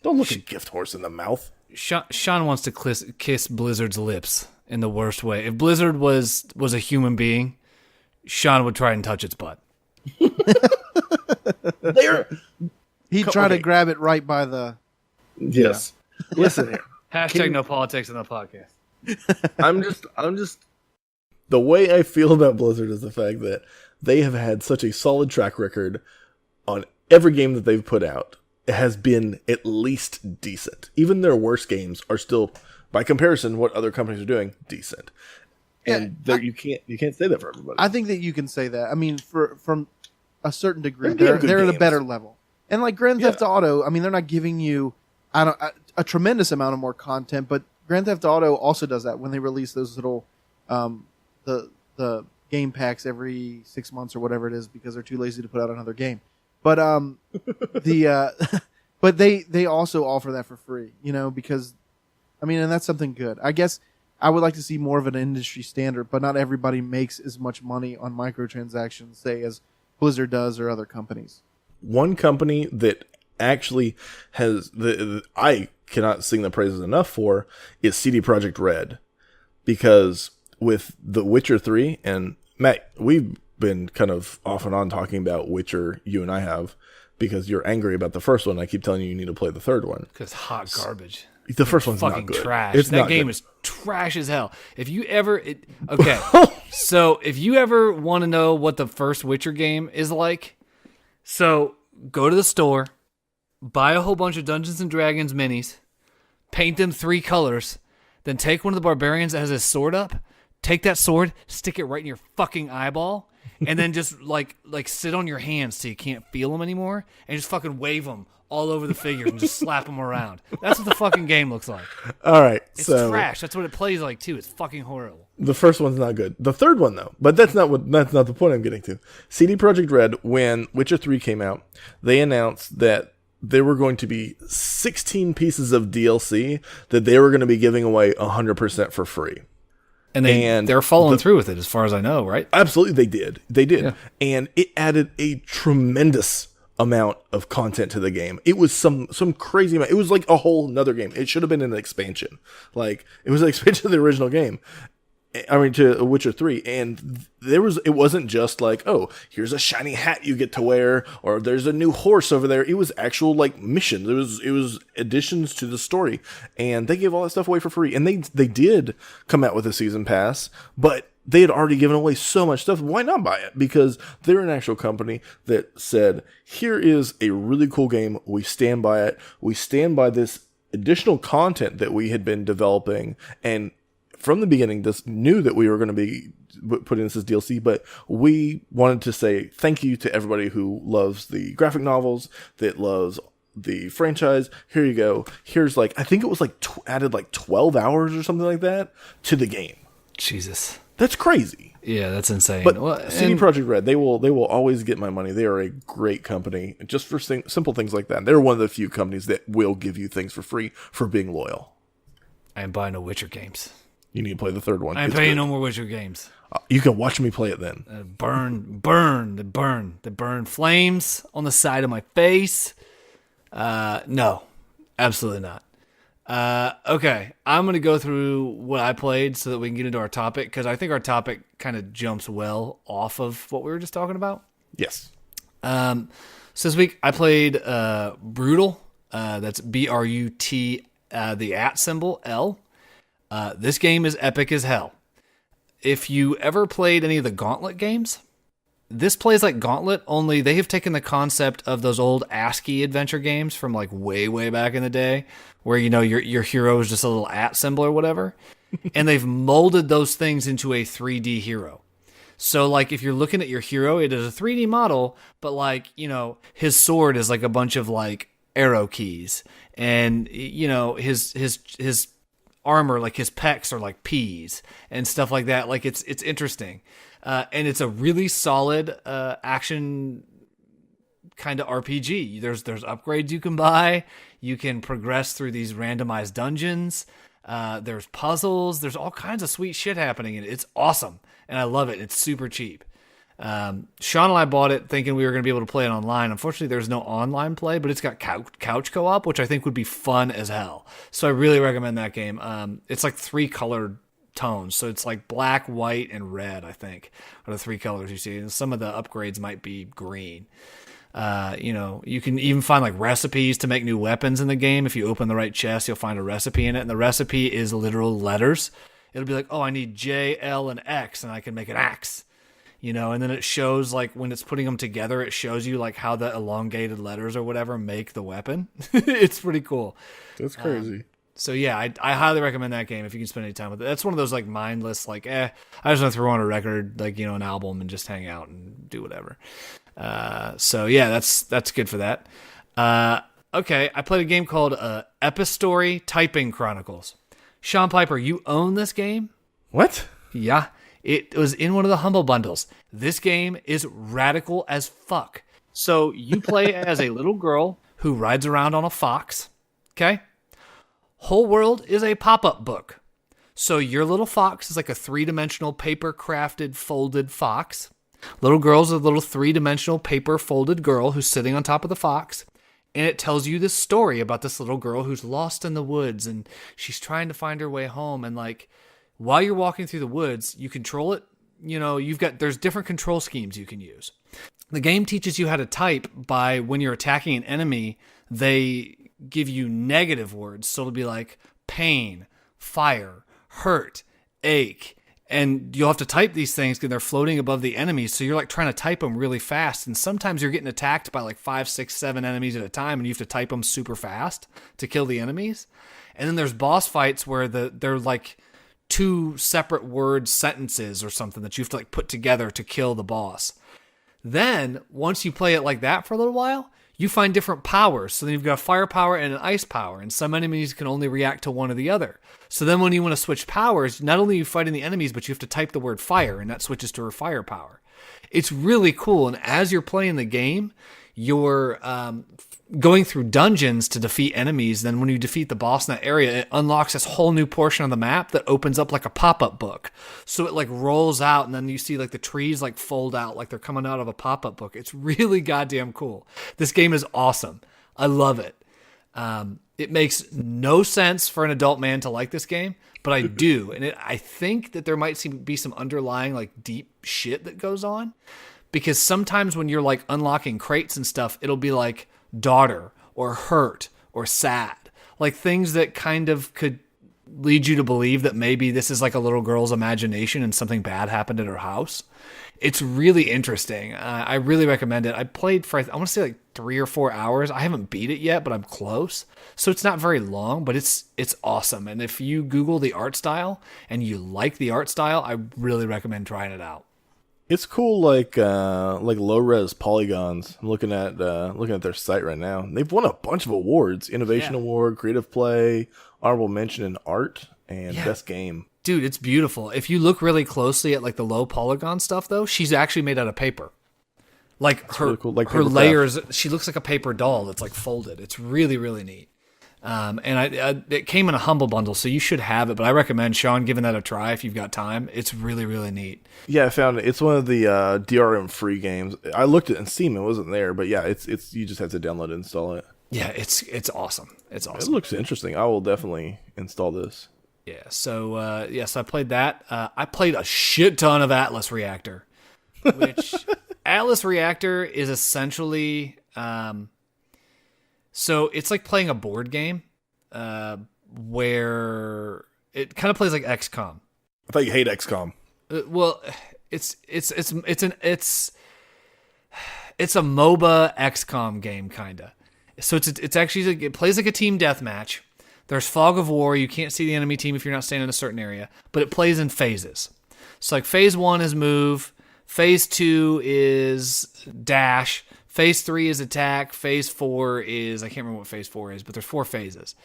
don't look a gift horse in the mouth. Sean wants to kiss Blizzard's lips in the worst way. If Blizzard was a human being, Sean would try and touch its butt. He'd try to grab it right by the... Yes. Yeah. Listen here. Hashtag no politics in the podcast. I'm just... The way I feel about Blizzard is the fact that they have had such a solid track record on every game that they've put out. It has been at least decent. Even their worst games are still, by comparison, what other companies are doing, decent. And you can't say that for everybody. I think that you can say that. I mean, from a certain degree, they're at a better level. And like Grand Theft Auto, I mean, they're not giving you a tremendous amount of more content, but Grand Theft Auto also does that when they release those little the game packs every 6 months or whatever it is, because they're too lazy to put out another game. But but they also offer that for free, because I mean, and that's something good. I guess I would like to see more of an industry standard, but not everybody makes as much money on microtransactions, say, as Blizzard does or other companies. One company that actually has I cannot sing the praises enough for is CD Projekt Red, because with The Witcher 3, and Matt, we've been kind of off and on talking about Witcher, you and I have, because you're angry about the first one. I keep telling you need to play the third one. Because hot garbage. The first one's fucking not good. Trash. That game is trash as hell. If you ever so if you ever want to know what the first Witcher game is like, so go to the store, buy a whole bunch of Dungeons and Dragons minis, paint them 3 colors, then take one of the barbarians that has his sword up, take that sword, stick it right in your fucking eyeball, and then just like sit on your hands so you can't feel them anymore, and just fucking wave them all over the figures and just slap them around. That's what the fucking game looks like. All right, it's trash. That's what it plays like too. It's fucking horrible. The first one's not good. The third one though, but that's not the point I'm getting to. CD Projekt Red, when Witcher 3 came out, they announced that there were going to be 16 pieces of DLC that they were going to be giving away 100% for free. And they're following through with it, as far as I know, right? Absolutely, they did. Yeah. And it added a tremendous amount of content to the game. It was some crazy amount. It was like a whole nother game. It should have been an expansion. Like, it was an expansion to the original game. I mean, to Witcher 3, and it wasn't just like, oh, here's a shiny hat you get to wear, or there's a new horse over there. It was actual, like, missions. It was additions to the story, and they gave all that stuff away for free. And they did come out with a season pass, but they had already given away so much stuff. Why not buy it? Because they're an actual company that said, here is a really cool game. We stand by it. We stand by this additional content that we had been developing, and from the beginning, just knew that we were going to be putting this as DLC, but we wanted to say thank you to everybody who loves the graphic novels, that loves the franchise. Here you go. Here's, like, I think it was like added like 12 hours or something like that to the game. Jesus. That's crazy. Yeah, that's insane. But CD Projekt Red, they will always get my money. They are a great company just for simple things like that. They're one of the few companies that will give you things for free for being loyal. I am buying no Witcher games. You need to play the third one. I ain't playing no more Witcher games. You can watch me play it then. The burn flames on the side of my face. No, absolutely not. Okay, I'm going to go through what I played so that we can get into our topic, because I think our topic kind of jumps well off of what we were just talking about. Yes. So this week I played Brutal. That's BRUT, the @ symbol, L. This game is epic as hell. If you ever played any of the Gauntlet games, this plays like Gauntlet, only they have taken the concept of those old ASCII adventure games from like way, way back in the day, where, you know, your hero is just a little @ symbol or whatever, and they've molded those things into a 3D hero. So, like, if you're looking at your hero, it is a 3D model, but, like, you know, his sword is like a bunch of, like, arrow keys, and, you know, his armor, like his pecs are like peas and stuff like that. Like, it's interesting. And it's a really solid action kind of RPG. There's upgrades you can buy. You can progress through these randomized dungeons. There's puzzles. There's all kinds of sweet shit happening in it. It's awesome. And I love it. It's super cheap. Sean and I bought it thinking we were going to be able to play it online. Unfortunately, there's no online play, but it's got couch co-op, which I think would be fun as hell. So I really recommend that game. It's like 3 colored tones. So it's like black, white, and red, I think, are the 3 colors you see. And some of the upgrades might be green. You know, you can even find like recipes to make new weapons in the game. If you open the right chest, you'll find a recipe in it. And the recipe is literal letters. It'll be like, oh, I need J, L, and X, and I can make an axe. You know, and then it shows, like, when it's putting them together, it shows you, like, how the elongated letters or whatever make the weapon. It's pretty cool. That's crazy. So, yeah, I highly recommend that game if you can spend any time with it. That's one of those, like, mindless, like, I just want to throw on a record, like, you know, an album and just hang out and do whatever. So, yeah, that's good for that. Okay, I played a game called Epistory Typing Chronicles. Sean Piper, you own this game? What? Yeah. It was in one of the Humble Bundles. This game is radical as fuck. So you play as a little girl who rides around on a fox. Okay? Whole world is a pop-up book. So your little fox is like a 3-dimensional paper-crafted folded fox. Little girl's a little 3-dimensional paper folded girl who's sitting on top of the fox. And it tells you this story about this little girl who's lost in the woods and she's trying to find her way home. And, like, while you're walking through the woods, you control it. You know, there's different control schemes you can use. The game teaches you how to type by when you're attacking an enemy, they give you negative words. So it'll be like pain, fire, hurt, ache. And you'll have to type these things because they're floating above the enemies. So you're like trying to type them really fast. And sometimes you're getting attacked by like 5, 6, 7 enemies at a time. And you have to type them super fast to kill the enemies. And then there's boss fights where they're like 2 separate word sentences or something that you have to like put together to kill the boss. Then once you play it like that for a little while, you find different powers. So then you've got a fire power and an ice power, and some enemies can only react to one or the other. So then when you want to switch powers, not only are you fighting the enemies, but you have to type the word fire, and that switches to her fire power. It's really cool, and as you're playing the game, you're going through dungeons to defeat enemies. Then when you defeat the boss in that area, it unlocks this whole new portion of the map that opens up like a pop-up book. So it like rolls out, and then you see like the trees like fold out like they're coming out of a pop-up book. It's really goddamn cool. This game is awesome. I love it. It makes no sense for an adult man to like this game, but I do. And I think that there might be some underlying like deep shit that goes on, because sometimes when you're like unlocking crates and stuff, it'll be like daughter or hurt or sad, like things that kind of could lead you to believe that maybe this is like a little girl's imagination and something bad happened at her house. It's really interesting. I really recommend it. I played for, I want to say like 3 or 4 hours. I haven't beat it yet, but I'm close. So it's not very long, but it's awesome. And if you Google the art style and you like the art style, I really recommend trying it out. It's cool, like low res polygons. I'm looking at their site right now. They've won a bunch of awards: Innovation Award, Creative Play, Honorable Mention in Art, and Best Game. Dude, it's beautiful. If you look really closely at like the low polygon stuff, though, she's actually made out of paper. Like That's her, really cool. Like her paper layers, she looks like a paper doll that's like folded. It's really, really neat. And it came in a humble bundle, so you should have it. But I recommend, Sean, giving that a try if you've got time. It's really, really neat. Yeah, I found it. It's one of the DRM free games. I looked at it in Steam, it wasn't there, but yeah, it's you just have to download and install it. Yeah, it's awesome. It's It awesome. looks interesting. I will definitely install this. Yeah. So so I played that. I played a shit ton of Atlas Reactor, which Atlas Reactor is essentially. So it's like playing a board game, where it kind of plays like XCOM. I thought you hate XCOM. Well, it's a MOBA XCOM game kinda. So it's actually, it plays like a team deathmatch. There's fog of war. You can't see the enemy team if you're not staying in a certain area, but it plays in phases. So like phase 1 is move, phase 2 is dash, phase 3 is attack, phase 4 is, I can't remember what phase 4 is, but there's 4 phases.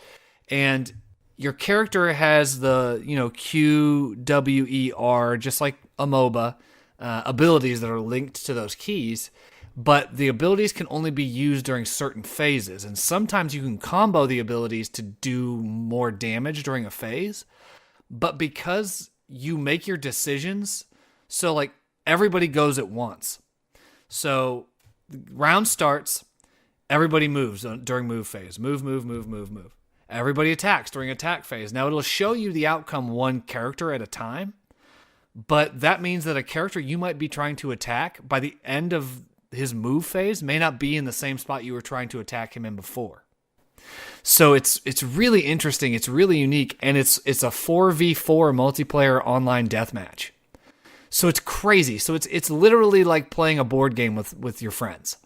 And your character has the, Q, W, E, R, just like a MOBA, abilities that are linked to those keys. But the abilities can only be used during certain phases. And sometimes you can combo the abilities to do more damage during a phase. But because you make your decisions, so like everybody goes at once. So the round starts, everybody moves during move phase. Move. Everybody attacks during attack phase. Now it'll show you the outcome one character at a time. But that means that a character you might be trying to attack by the end of his move phase may not be in the same spot you were trying to attack him in before. So it's really interesting. It's really unique, and it's a 4v4 multiplayer online deathmatch. So it's crazy. So it's literally like playing a board game with your friends.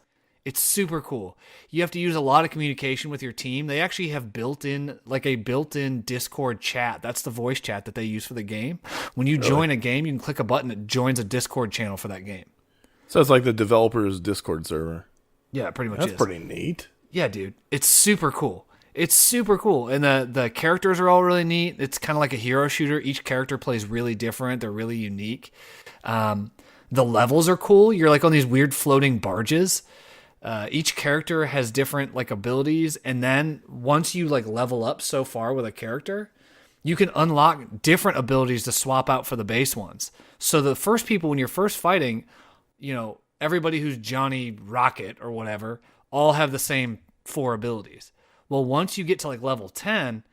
It's super cool. You have to use a lot of communication with your team. They actually have built-in Discord chat. That's the voice chat that they use for the game. When you join a game, you can click a button. It joins a Discord channel for that game. So it's like the developer's Discord server. Yeah, it pretty much That's is. pretty neat. Yeah, dude. It's super cool. It's super cool. And the characters are all really neat. It's kind of like a hero shooter. Each character plays really different. They're really unique. The levels are cool. You're like on these weird floating barges. Each character has different like abilities. And then once you like level up so far with a character, you can unlock different abilities to swap out for the base ones. So the first people, when you're first fighting, everybody who's Johnny Rocket or whatever, all have the same 4 abilities. Well, once you get to like level 10,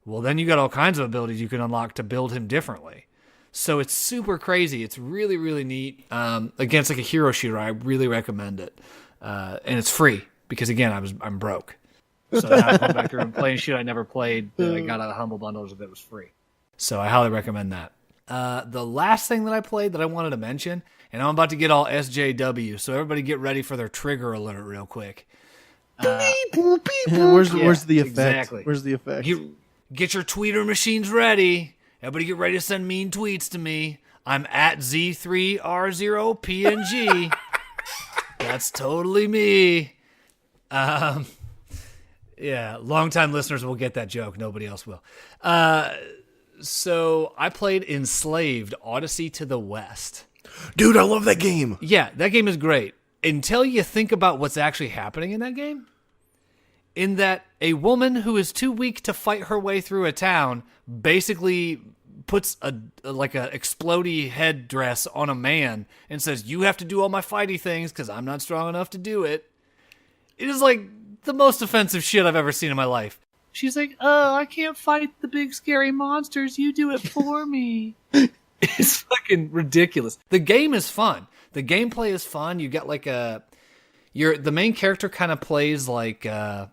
well, then you got all kinds of abilities you can unlock to build him differently. So it's super crazy. It's really, really neat. Against like a hero shooter, I really recommend it. And it's free because again, I'm broke. So now I'm going back through and playing shit I never played that I got out of Humble Bundles that was free. So I highly recommend that. The last thing that I played that I wanted to mention, and I'm about to get all SJW, so everybody get ready for their trigger alert real quick. Where's the effect? Exactly. Where's the effect? You get your tweeter machines ready. Everybody get ready to send mean tweets to me. I'm at Z3R0PNG. That's totally me. Yeah, longtime listeners will get that joke. Nobody else will. So I played Enslaved: Odyssey to the West. Dude, I love that game. Yeah, that game is great. until you think about what's actually happening in that game. In that a woman who is too weak to fight her way through a town basically puts a explodey headdress on a man and says, "You have to do all my fighty things because I'm not strong enough to do it." It is like the most offensive shit I've ever seen in my life. She's like, "Oh, I can't fight the big scary monsters. You do it for me." It's fucking ridiculous. The game is fun. The gameplay is fun. You got like the main character kind of plays like a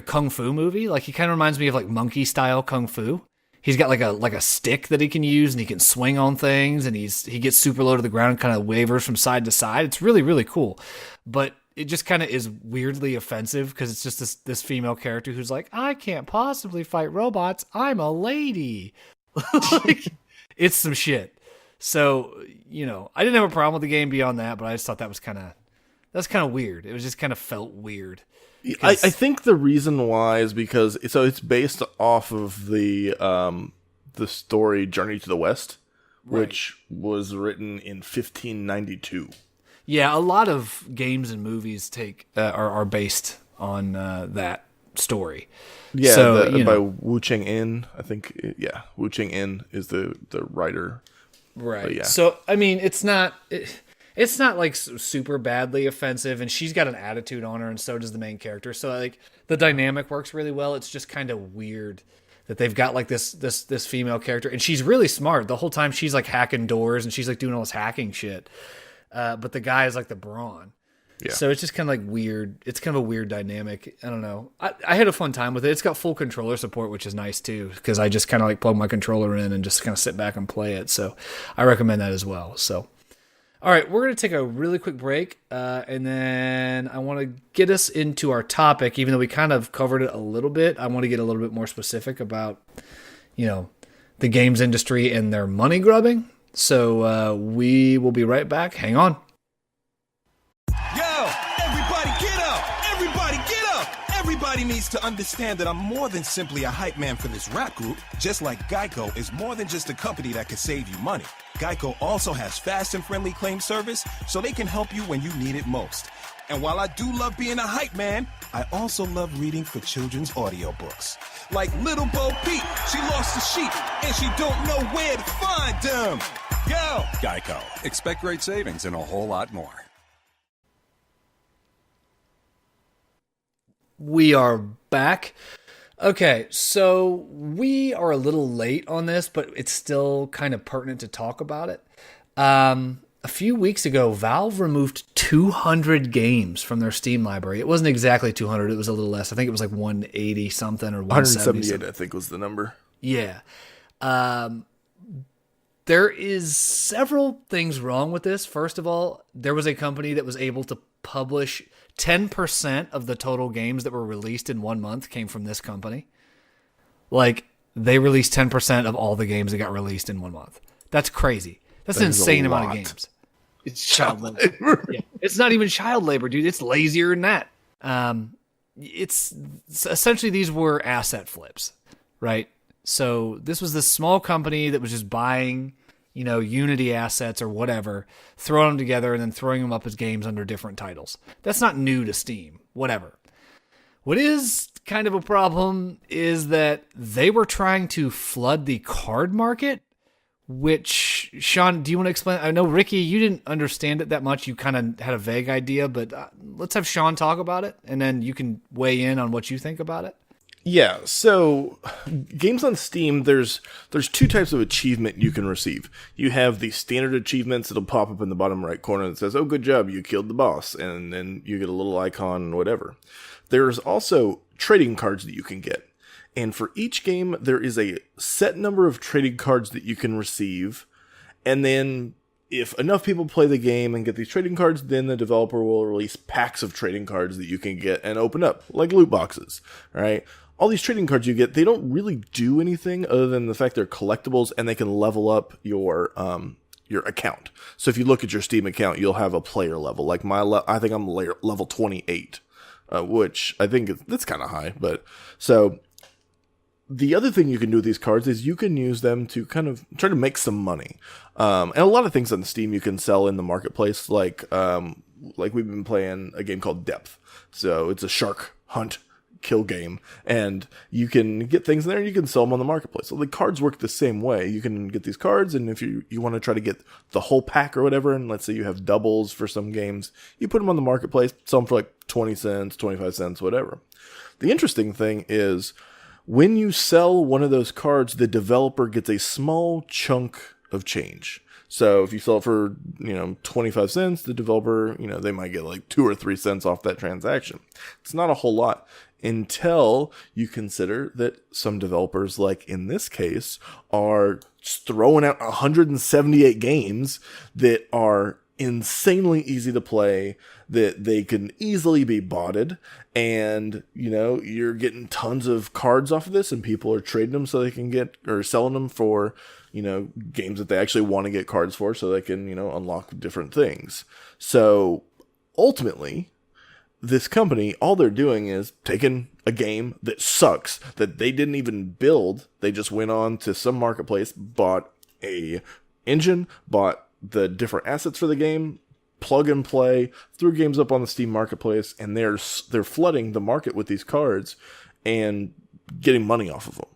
kung fu movie. Like he kind of reminds me of like monkey style kung fu. He's got like a stick that he can use, and he can swing on things, and he gets super low to the ground and kind of wavers from side to side. It's really, really cool. But it just kind of is weirdly offensive because it's just this female character who's like, "I can't possibly fight robots. I'm a lady." Like, it's some shit. So, I didn't have a problem with the game beyond that, but I just thought that's kind of weird. It was just kind of felt weird. I think the reason why is because it's based off of the story Journey to the West, which was written in 1592. Yeah, a lot of games and movies are based on that story. Yeah, so, by Wu Cheng-in, I think. Yeah, Wu Cheng-in is the writer. Right. But yeah. So I mean, it's not like super badly offensive, and she's got an attitude on her, and so does the main character. So like the dynamic works really well. It's just kind of weird that they've got like this female character, and she's really smart the whole time. She's like hacking doors, and she's like doing all this hacking shit. But the guy is like the brawn. Yeah. So it's just kind of like weird. It's kind of a weird dynamic. I don't know. I had a fun time with it. It's got full controller support, which is nice too, because I just kind of like plug my controller in and just kind of sit back and play it. So I recommend that as well. So, all right, we're going to take a really quick break. And then I want to get us into our topic, even though we kind of covered it a little bit. I want to get a little bit more specific about, the games industry and their money grubbing. So we will be right back. Hang on. Yo, everybody get up! Everybody get up! Everybody needs to understand that I'm more than simply a hype man for this rap group, just like Geico is more than just a company that can save you money. Geico also has fast and friendly claim service, so they can help you when you need it most. And while I do love being a hype man, I also love reading for children's audiobooks. Like Little Bo Peep, she lost the sheep, and she don't know where to find them. Yo! Geico. Expect great savings and a whole lot more. We are back. Okay, so we are a little late on this, but it's still kind of pertinent to talk about it. A few weeks ago, Valve removed 200 games from their Steam library. It wasn't exactly 200, it was a little less. I think it was like 180 something or 178, 178, I think was the number. Yeah. There is several things wrong with this. First of all, there was a company that was able to publish 10% of the total games that were released in 1 month came from this company. Like, they released 10% of all the games that got released in 1 month. That's crazy. That's an insane amount of games. It's child labor. Yeah. It's not even child labor, dude. It's lazier than that. It's essentially, these were asset flips, right? So this was this small company that was just buying, Unity assets or whatever, throwing them together and then throwing them up as games under different titles. That's not new to Steam, whatever. What is kind of a problem is that they were trying to flood the card market, which, Sean, do you want to explain? I know, Ricky, you didn't understand it that much. You kind of had a vague idea, but let's have Sean talk about it, and then you can weigh in on what you think about it. Yeah, so games on Steam, there's two types of achievement you can receive. You have the standard achievements that'll pop up in the bottom right corner that says, "Oh, good job, you killed the boss," and then you get a little icon and whatever. There's also trading cards that you can get. And for each game, there is a set number of trading cards that you can receive. And then if enough people play the game and get these trading cards, then the developer will release packs of trading cards that you can get and open up, like loot boxes, right? All these trading cards you get, they don't really do anything other than the fact they're collectibles and they can level up your account. So if you look at your Steam account, you'll have a player level. Like I think I'm level 28, which I think that's kind of high. But so the other thing you can do with these cards is you can use them to kind of try to make some money. And a lot of things on Steam you can sell in the marketplace, like like we've been playing a game called Depth. So it's a shark hunt kill game, and you can get things in there and you can sell them on the marketplace. So the cards work the same way. You can get these cards, and if you want to try to get the whole pack or whatever, and let's say you have doubles for some games, you put them on the marketplace, sell them for like 20 cents, 25 cents, whatever. The interesting thing is when you sell one of those cards, the developer gets a small chunk of change. So if you sell it for, 25 cents, the developer, they might get like 2 or 3 cents off that transaction. It's not a whole lot until you consider that some developers, like in this case, are just throwing out 178 games that are insanely easy to play, that they can easily be botted, and you're getting tons of cards off of this, and people are trading them so they can get, or selling them for games that they actually want to get cards for, so they can unlock different things. So ultimately, this company, all they're doing is taking a game that sucks, that they didn't even build. They just went on to some marketplace, bought a engine, bought the different assets for the game, plug and play, threw games up on the Steam marketplace, and they're flooding the market with these cards and getting money off of them.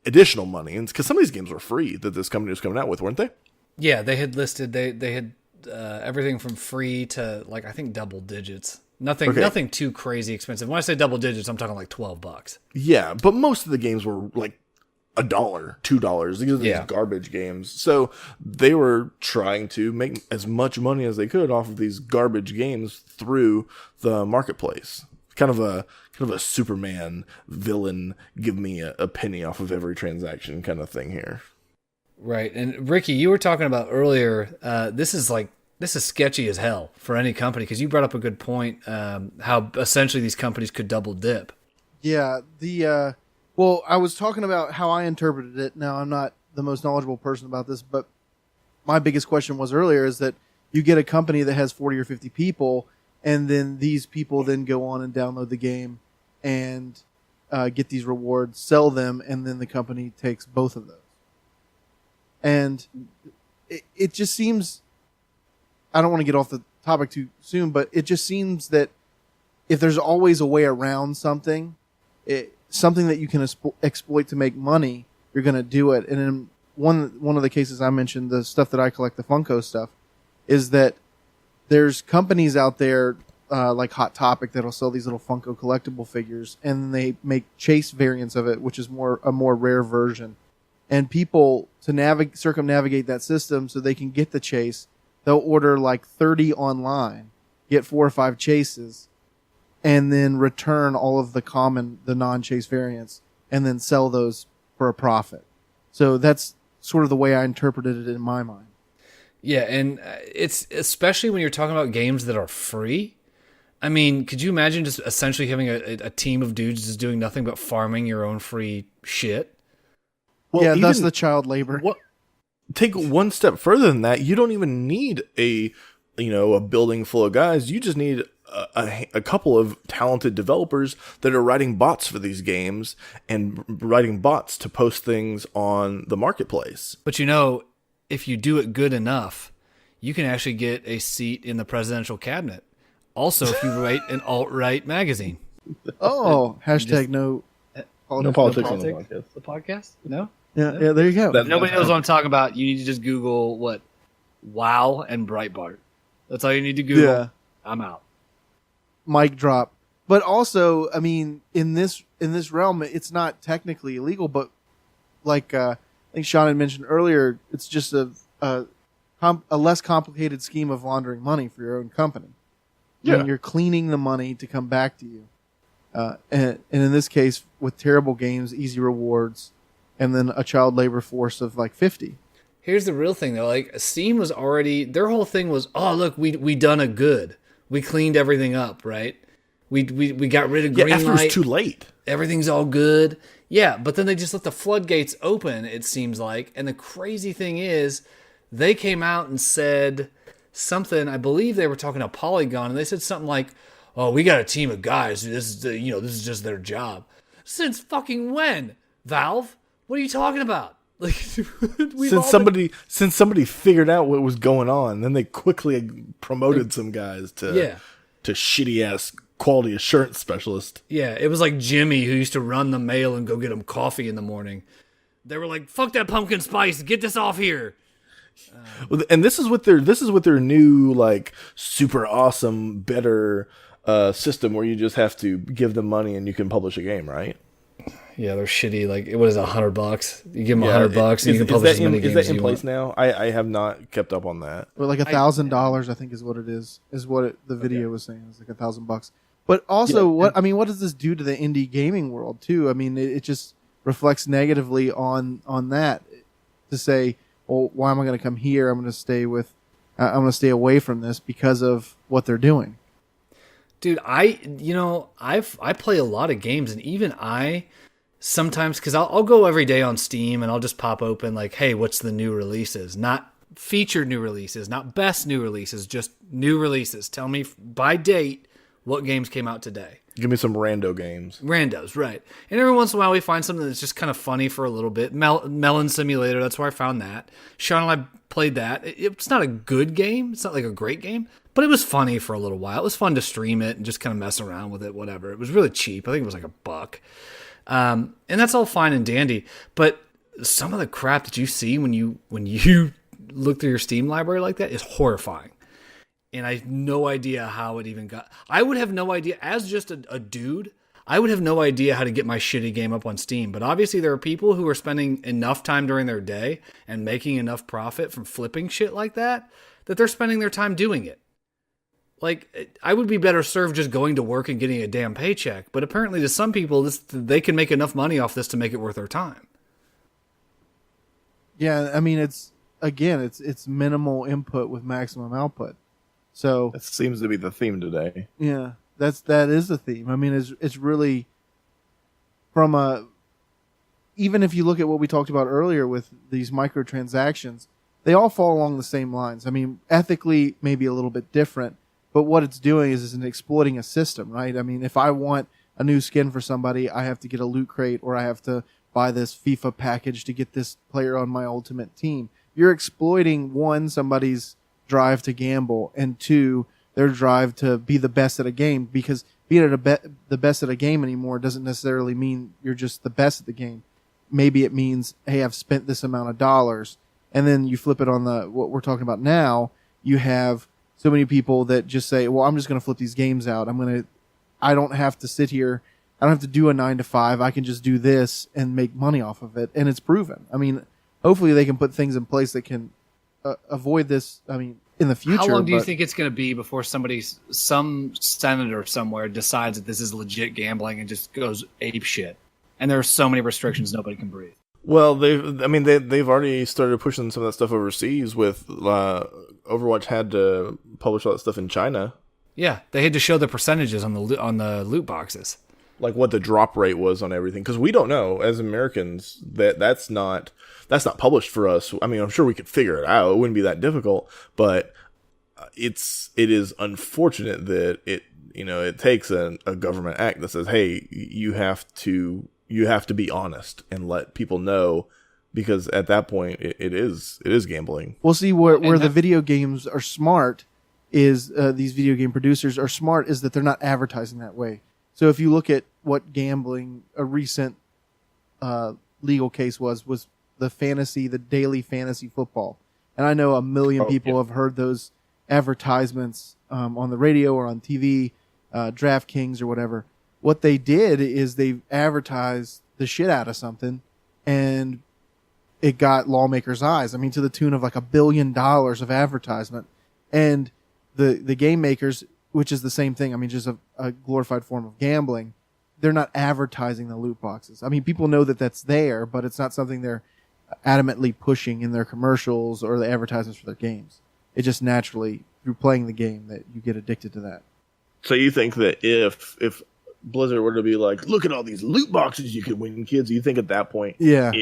Additional money, and because some of these games were free that this company was coming out with, weren't they? Yeah, they had listed they had everything from free to like I think double digits. Nothing too crazy expensive. When I say double digits, I'm talking like $12. Yeah, but most of the games were like $1, $2. These are these garbage games. So they were trying to make as much money as they could off of these garbage games through the marketplace. Kind of a Superman villain, give me a penny off of every transaction kind of thing here. Right. And Ricky, you were talking about earlier, this is sketchy as hell for any company, because you brought up a good point, how essentially these companies could double dip. Yeah. Well, I was talking about how I interpreted it. Now, I'm not the most knowledgeable person about this, but my biggest question was earlier is that you get a company that has 40 or 50 people, and then these people then go on and download the game and get these rewards, sell them, and then the company takes both of those. And it just seems, I don't want to get off the topic too soon, but it just seems that if there's always a way around something, something that you can exploit to make money, you're going to do it. And in one of the cases I mentioned, the stuff that I collect, the Funko stuff, is that there's companies out there like Hot Topic that'll sell these little Funko collectible figures, and they make chase variants of it, which is a more rare version. And people, to circumnavigate that system so they can get the chase, they'll order like 30 online, get 4 or 5 chases, and then return all of the non-chase variants, and then sell those for a profit. So that's sort of the way I interpreted it in my mind. Yeah, and it's especially when you're talking about games that are free. I mean, could you imagine just essentially having a team of dudes just doing nothing but farming your own free shit? Well, yeah, that's the child labor. Take one step further than that. You don't even need a building full of guys. You just need a couple of talented developers that are writing bots for these games and writing bots to post things on the marketplace. But if you do it good enough, you can actually get a seat in the presidential cabinet. Also, if you write an alt-right magazine. Oh, hashtag no politics on the podcast. The podcast? No? Yeah, there you go. Nobody knows what I'm talking about. You need to just Google WoW and Breitbart. That's all you need to Google. Yeah. I'm out. Mic drop. But also, I mean, in this realm, it's not technically illegal, but like I think Sean had mentioned earlier, it's just a less complicated scheme of laundering money for your own company. Yeah. And you're cleaning the money to come back to you. And in this case, with terrible games, easy rewards, and then a child labor force of like 50. Here's the real thing, though. Like, Steam was already, their whole thing was, oh, look, we done a good. We cleaned everything up, right? We got rid of green after light. It's too late. Everything's all good. Yeah, but then they just let the floodgates open, it seems like. And the crazy thing is, they came out and said something, I believe they were talking to Polygon, and they said something like, oh, we got a team of guys. This is just their job. Since fucking when, Valve? What are you talking about? Like since somebody figured out what was going on, then they quickly promoted some guys to shitty ass quality assurance specialist. Yeah, it was like Jimmy who used to run the mail and go get him coffee in the morning. They were like, "Fuck that pumpkin spice, get this off here." And this is with their new like super awesome better system where you just have to give them money and you can publish a game, right? Yeah, they're shitty. Like, what is it, $100? You give them $100 and you can publish as many games Is that in you place want. now? I have not kept up on that. Or like $1,000, I think is what it is. Is what the video was saying. It's like $1,000. But also, what does this do to the indie gaming world too? I mean, it just reflects negatively on that. To say, well, why am I going to come here? I'm going to stay away from this because of what they're doing. Dude, I play a lot of games, and even I sometimes, because I'll go every day on Steam and I'll just pop open like, hey, what's the new releases? Not featured new releases, not best new releases, just new releases. Tell me by date what games came out today. Give me some rando games. Randos, right. And every once in a while we find something that's just kind of funny for a little bit. Melon Simulator, that's where I found that. Sean and I played that. It's not a good game. It's not like a great game, but it was funny for a little while. It was fun to stream it and just kind of mess around with it, whatever. It was really cheap. I think it was like $1. And that's all fine and dandy. But some of the crap that you see when you look through your Steam library like that is horrifying. And I have no idea how it even got. I would have no idea, as just a dude, I would have no idea how to get my shitty game up on Steam. But obviously there are people who are spending enough time during their day and making enough profit from flipping shit like that they're spending their time doing it. Like, I would be better served just going to work and getting a damn paycheck. But apparently to some people, they can make enough money off this to make it worth their time. Yeah, I mean, it's minimal input with maximum output. So that seems to be the theme today. Yeah, that is the theme. I mean, it's really even if you look at what we talked about earlier with these microtransactions, they all fall along the same lines. I mean, ethically maybe a little bit different, but what it's doing is it's exploiting a system, right? I mean, if I want a new skin for somebody, I have to get a loot crate or I have to buy this FIFA package to get this player on my ultimate team. You're exploiting, one, somebody's drive to gamble, and two, their drive to be the best at a game, because being the best at a game anymore doesn't necessarily mean you're just the best at the game. Maybe it means, hey, I've spent this amount of dollars. And then you flip it on what we're talking about now. You have so many people that just say, well, I'm just going to flip these games out. I don't have to sit here. I don't have to do a 9 to 5. I can just do this and make money off of it. And it's proven. I mean, hopefully they can put things in place that can avoid this. I mean, in the future. How long do you think it's going to be before some senator somewhere decides that this is legit gambling and just goes ape shit? And there are so many restrictions, nobody can breathe. Well, they've already started pushing some of that stuff overseas. With Overwatch had to publish all that stuff in China. Yeah, they had to show the percentages on the loot boxes, like what the drop rate was on everything, because we don't know as Americans that's not published for us. I mean, I'm sure we could figure it out. It wouldn't be that difficult, but it is unfortunate that it takes a government act that says, hey, you have to be honest and let people know, because at that point it is gambling. We'll see where the video games are smart is these video game producers are smart is that they're not advertising that way. So if you look at what gambling, a recent legal case was the daily fantasy football. And I know a million people have heard those advertisements on the radio or on TV, DraftKings or whatever. What they did is they advertised the shit out of something, and it got lawmakers' eyes. I mean, to the tune of like $1 billion of advertisement. And the game makers, which is the same thing, I mean, just a glorified form of gambling, they're not advertising the loot boxes. I mean, people know that that's there, but it's not something they're adamantly pushing in their commercials or the advertisements for their games. It just naturally, through playing the game, that you get addicted to that. So you think that if Blizzard were to be like, look at all these loot boxes you could win, kids, you think at that point, yeah,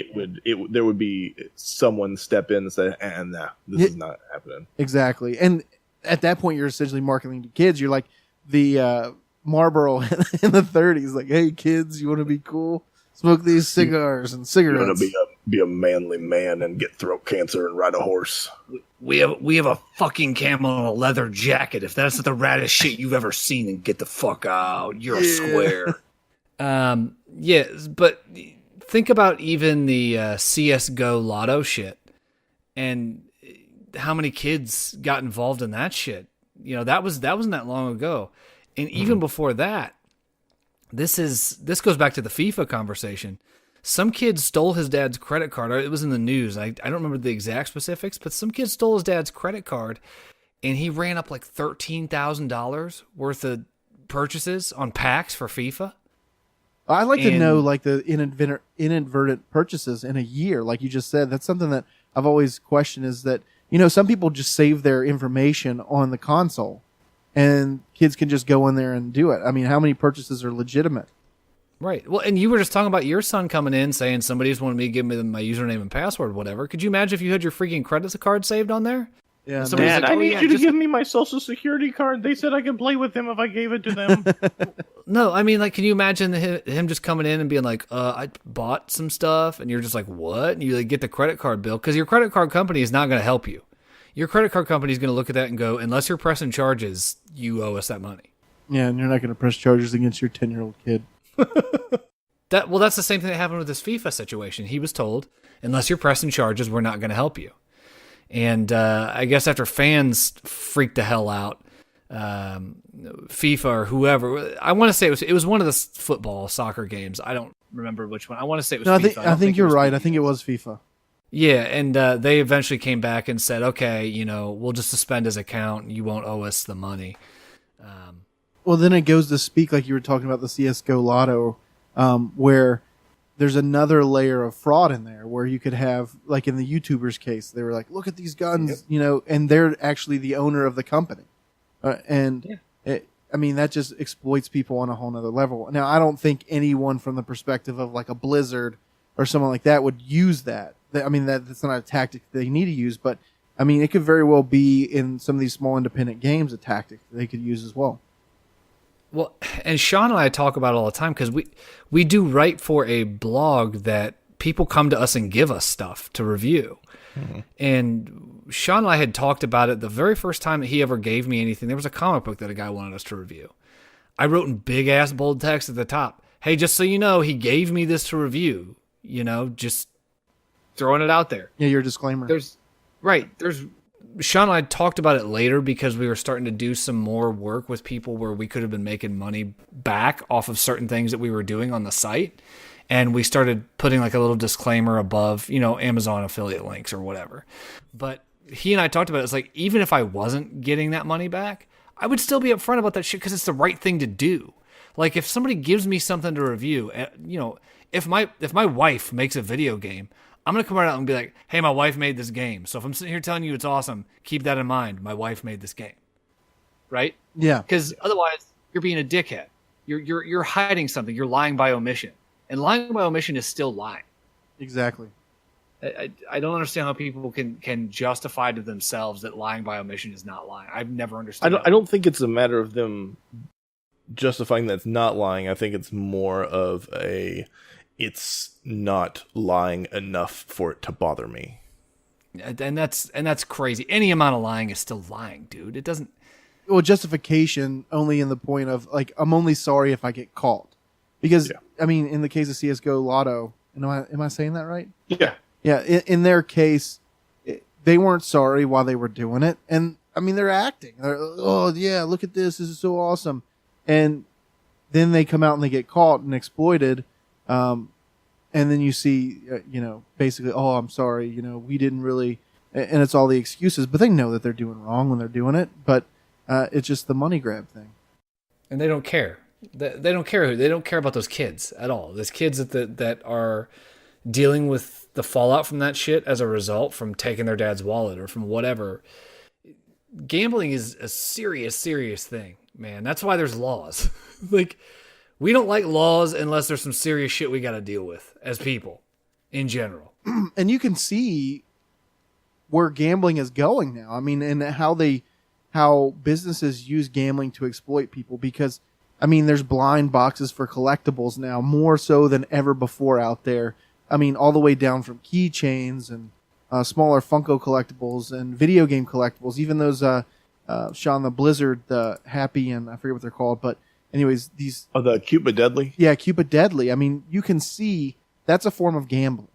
there would be someone step in and say, nah, this is not happening. Exactly. And at that point, you're essentially marketing to kids. You're like the Marlboro in the 30s, like, hey kids, you want to be cool? Smoke these cigars and cigarettes. You be a manly man and get throat cancer and ride a horse. We have a fucking camel in a leather jacket. If that's the raddest shit you've ever seen, then get the fuck out. You're a square. But think about even the CS:GO lotto shit and how many kids got involved in that shit. You know, that wasn't that long ago. And even before that, this goes back to the FIFA conversation. Some kid stole his dad's credit card. It was in the news. I don't remember the exact specifics, but some kid stole his dad's credit card, and he ran up like $13,000 worth of purchases on packs for FIFA. I'd like to know like the inadvertent purchases in a year, like you just said. That's something that I've always questioned, is that, you know, some people just save their information on the console, and kids can just go in there and do it. I mean, how many purchases are legitimate? Right. Well, and you were just talking about your son coming in saying somebody just wanted me to give me my username and password, whatever. Could you imagine if you had your freaking credit card saved on there? Yeah. Dad, I need you to give me my social security card. They said I could play with them if I gave it to them. No, I mean, like, can you imagine him just coming in and being like, I bought some stuff, and you're just like, what? And you like get the credit card bill, because your credit card company is not going to help you. Your credit card company is going to look at that and go, unless you're pressing charges, you owe us that money. Yeah, and you're not going to press charges against your 10-year-old kid. That's the same thing that happened with this FIFA situation. He was told, unless you're pressing charges, we're not going to help you. And I guess after fans freaked the hell out, FIFA or whoever, I want to say it was one of the soccer games. I don't remember which one. I want to say it was FIFA. I think you're right. I think it was FIFA. Yeah, and they eventually came back and said, okay, you know, we'll just suspend his account and you won't owe us the money. Well, then it goes to speak, like you were talking about the CS:GO Lotto, where there's another layer of fraud in there, where you could have, like in the YouTubers case, they were like, look at these guns, you know, and they're actually the owner of the company. That just exploits people on a whole nother level. Now, I don't think anyone from the perspective of like a Blizzard or someone like that would use that. That's not a tactic they need to use, but I mean, it could very well be in some of these small independent games a tactic that they could use as well. Well, and Sean and I talk about it all the time, because we do write for a blog that people come to us and give us stuff to review. Mm-hmm. And Sean and I had talked about it the very first time that he ever gave me anything. There was a comic book that a guy wanted us to review. I wrote in big ass bold text at the top, hey, just so you know, he gave me this to review, you know, just throwing it out there. Yeah, your disclaimer. Sean and I talked about it later, because we were starting to do some more work with people where we could have been making money back off of certain things that we were doing on the site. And we started putting like a little disclaimer above, you know, Amazon affiliate links or whatever. But he and I talked about it. It's like, even if I wasn't getting that money back, I would still be upfront about that shit, because it's the right thing to do. Like, if somebody gives me something to review, you know, if my wife makes a video game, I'm going to come right out and be like, hey, my wife made this game. So if I'm sitting here telling you it's awesome, keep that in mind. My wife made this game. Right? Yeah. Because otherwise, you're being a dickhead. You're hiding something. You're lying by omission. And lying by omission is still lying. Exactly. I don't understand how people can justify to themselves that lying by omission is not lying. I've never understood I don't think it's a matter of them justifying that it's not lying. I think it's more of it's not lying enough for it to bother me. And that's crazy. Any amount of lying is still lying, dude. It doesn't. Well, justification only in the point of like, I'm only sorry if I get caught, because I mean, in the case of CS:GO Lotto, am I saying that right? Yeah. Yeah. In their case, they weren't sorry while they were doing it, and I mean, they're acting. They're, oh yeah, look at this. This is so awesome, and then they come out and they get caught and exploited. And then you see, basically, oh, I'm sorry, we didn't really, and it's all the excuses, but they know that they're doing wrong when they're doing it, but it's just the money grab thing. And they don't care. They don't care. They don't care about those kids at all. Those kids that are dealing with the fallout from that shit as a result from taking their dad's wallet or from whatever. Gambling is a serious, serious thing, man. That's why there's laws. Like, we don't like laws unless there's some serious shit we got to deal with as people in general. And you can see where gambling is going now. I mean, and how businesses use gambling to exploit people, because I mean, there's blind boxes for collectibles now, more so than ever before out there. I mean, all the way down from keychains and smaller Funko collectibles and video game collectibles, even those Sean the Blizzard, the Happy, and I forget what they're called, but anyways, these. Oh, the Cute but Deadly? Yeah, Cute but Deadly. I mean, you can see that's a form of gambling.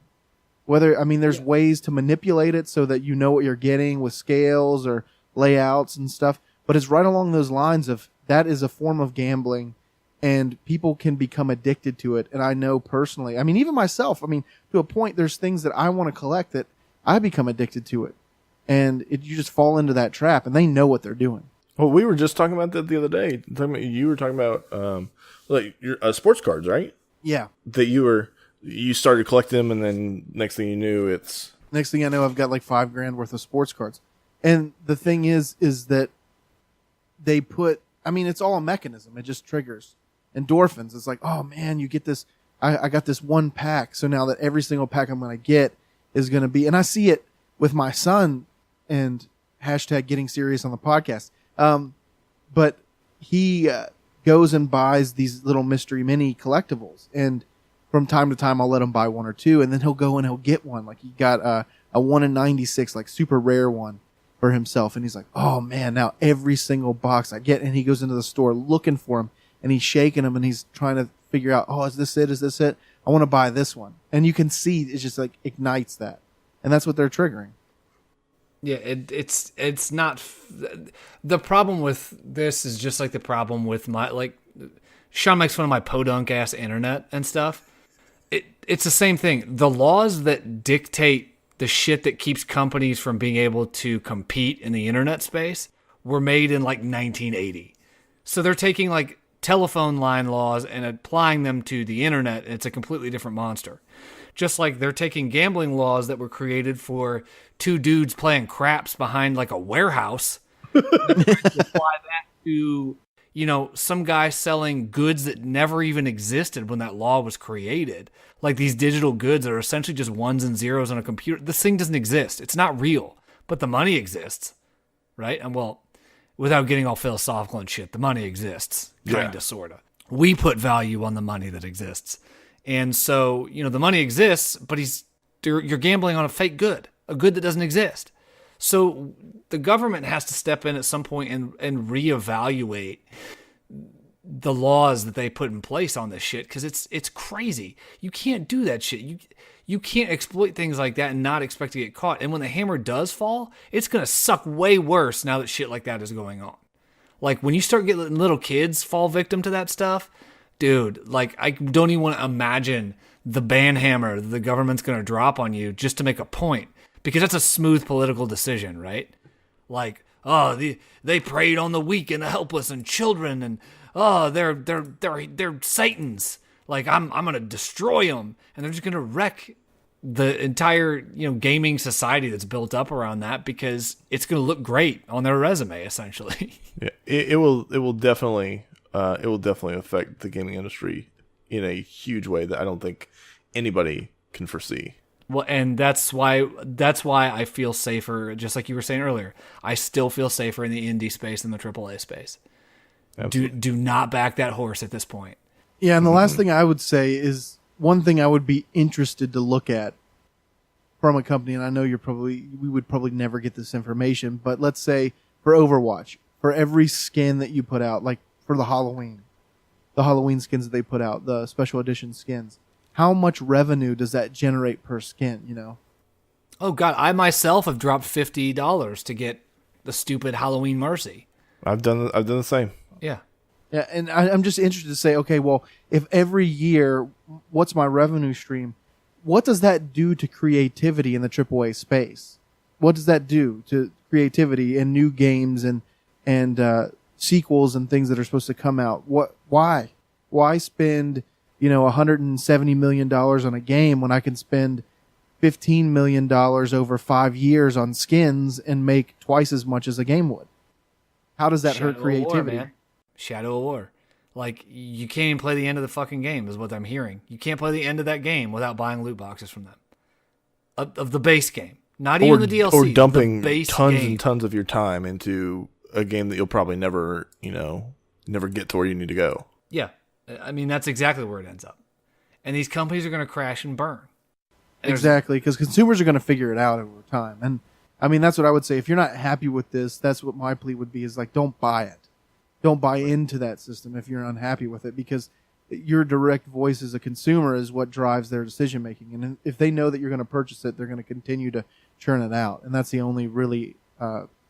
There's ways to manipulate it so that you know what you're getting with scales or layouts and stuff, but it's right along those lines of that is a form of gambling, and people can become addicted to it. And I know personally, I mean, even myself, I mean, to a point, there's things that I want to collect that I become addicted to it. And you just fall into that trap, and they know what they're doing. Well, we were just talking about that the other day. You were talking about like your sports cards, right? Yeah. That you started collecting them, and then next thing you knew, Next thing I know, I've got like $5,000 worth of sports cards. And the thing is that they put, I mean, it's all a mechanism. It just triggers endorphins. It's like, oh man, you get this. I got this one pack. So now that every single pack I'm going to get is going to be, and I see it with my son, and hashtag getting serious on the podcast. But he goes and buys these little mystery mini collectibles, and from time to time I'll let him buy one or two, and then he'll go and he'll get one. Like he got a 1 in 96, like super rare one for himself, and he's like, oh man, now every single box I get, and he goes into the store looking for them, and he's shaking them, and he's trying to figure out, oh, is this it? Is this it? I want to buy this one. And you can see it's just like ignites that, and that's what they're triggering. Yeah, it's not. The problem with this is just like the problem with my, like, Sean makes fun of my podunk ass internet and stuff. It's the same thing. The laws that dictate the shit that keeps companies from being able to compete in the internet space were made in like 1980. So they're taking like telephone line laws and applying them to the internet, and it's a completely different monster. Just like they're taking gambling laws that were created for two dudes playing craps behind like a warehouse, apply that to, some guy selling goods that never even existed when that law was created. Like these digital goods that are essentially just ones and zeros on a computer. This thing doesn't exist. It's not real, but the money exists, right? And well, without getting all philosophical and shit, the money exists, kind of, sort of. We put value on the money that exists. And so, the money exists, but you're gambling on a fake good, a good that doesn't exist. So the government has to step in at some point and reevaluate the laws that they put in place on this shit, because it's crazy. You can't do that shit. You can't exploit things like that and not expect to get caught. And when the hammer does fall, it's going to suck way worse now that shit like that is going on. Like when you start getting little kids fall victim to that stuff, dude, like I don't even want to imagine the ban hammer the government's going to drop on you just to make a point, because that's a smooth political decision, right? Like, oh, they preyed on the weak and the helpless and children, and oh, they're Satans. Like I'm going to destroy them, and they're just going to wreck the entire, gaming society that's built up around that, because it's going to look great on their resume, essentially. Yeah, it will definitely affect the gaming industry in a huge way that I don't think anybody can foresee. Well, and that's why I feel safer, just like you were saying earlier. I still feel safer in the indie space than the AAA space. Do not back that horse at this point. Yeah, and the last thing I would say is one thing I would be interested to look at from a company, and I know we would probably never get this information, but let's say for Overwatch, for every skin that you put out, like for the Halloween skins that they put out, the special edition skins, how much revenue does that generate per skin, Oh God, I myself have dropped $50 to get the stupid Halloween Mercy. I've done the same. Yeah. Yeah, and I'm just interested to say, okay, well, if every year, what's my revenue stream? What does that do to creativity in the AAA space? What does that do to creativity in new games and sequels and things that are supposed to come out? Why spend $170 million on a game when I can spend $15 million over 5 years on skins and make twice as much as a game would? How does that hurt creativity? War, man. Shadow of War. Like, you can't even play the end of the fucking game, is what I'm hearing. You can't play the end of that game without buying loot boxes from them. Of the base game. Not even the DLC. Or dumping tons game. and tons of your time into a game that you'll probably never get to where you need to go. Yeah. I mean, that's exactly where it ends up. And these companies are going to crash and burn. Exactly, because consumers are going to figure it out over time. And I mean, that's what I would say. If you're not happy with this, that's what my plea would be, is like, don't buy it. Don't buy into that system if you're unhappy with it, because your direct voice as a consumer is what drives their decision making. And if they know that you're going to purchase it, they're going to continue to churn it out. And that's the only really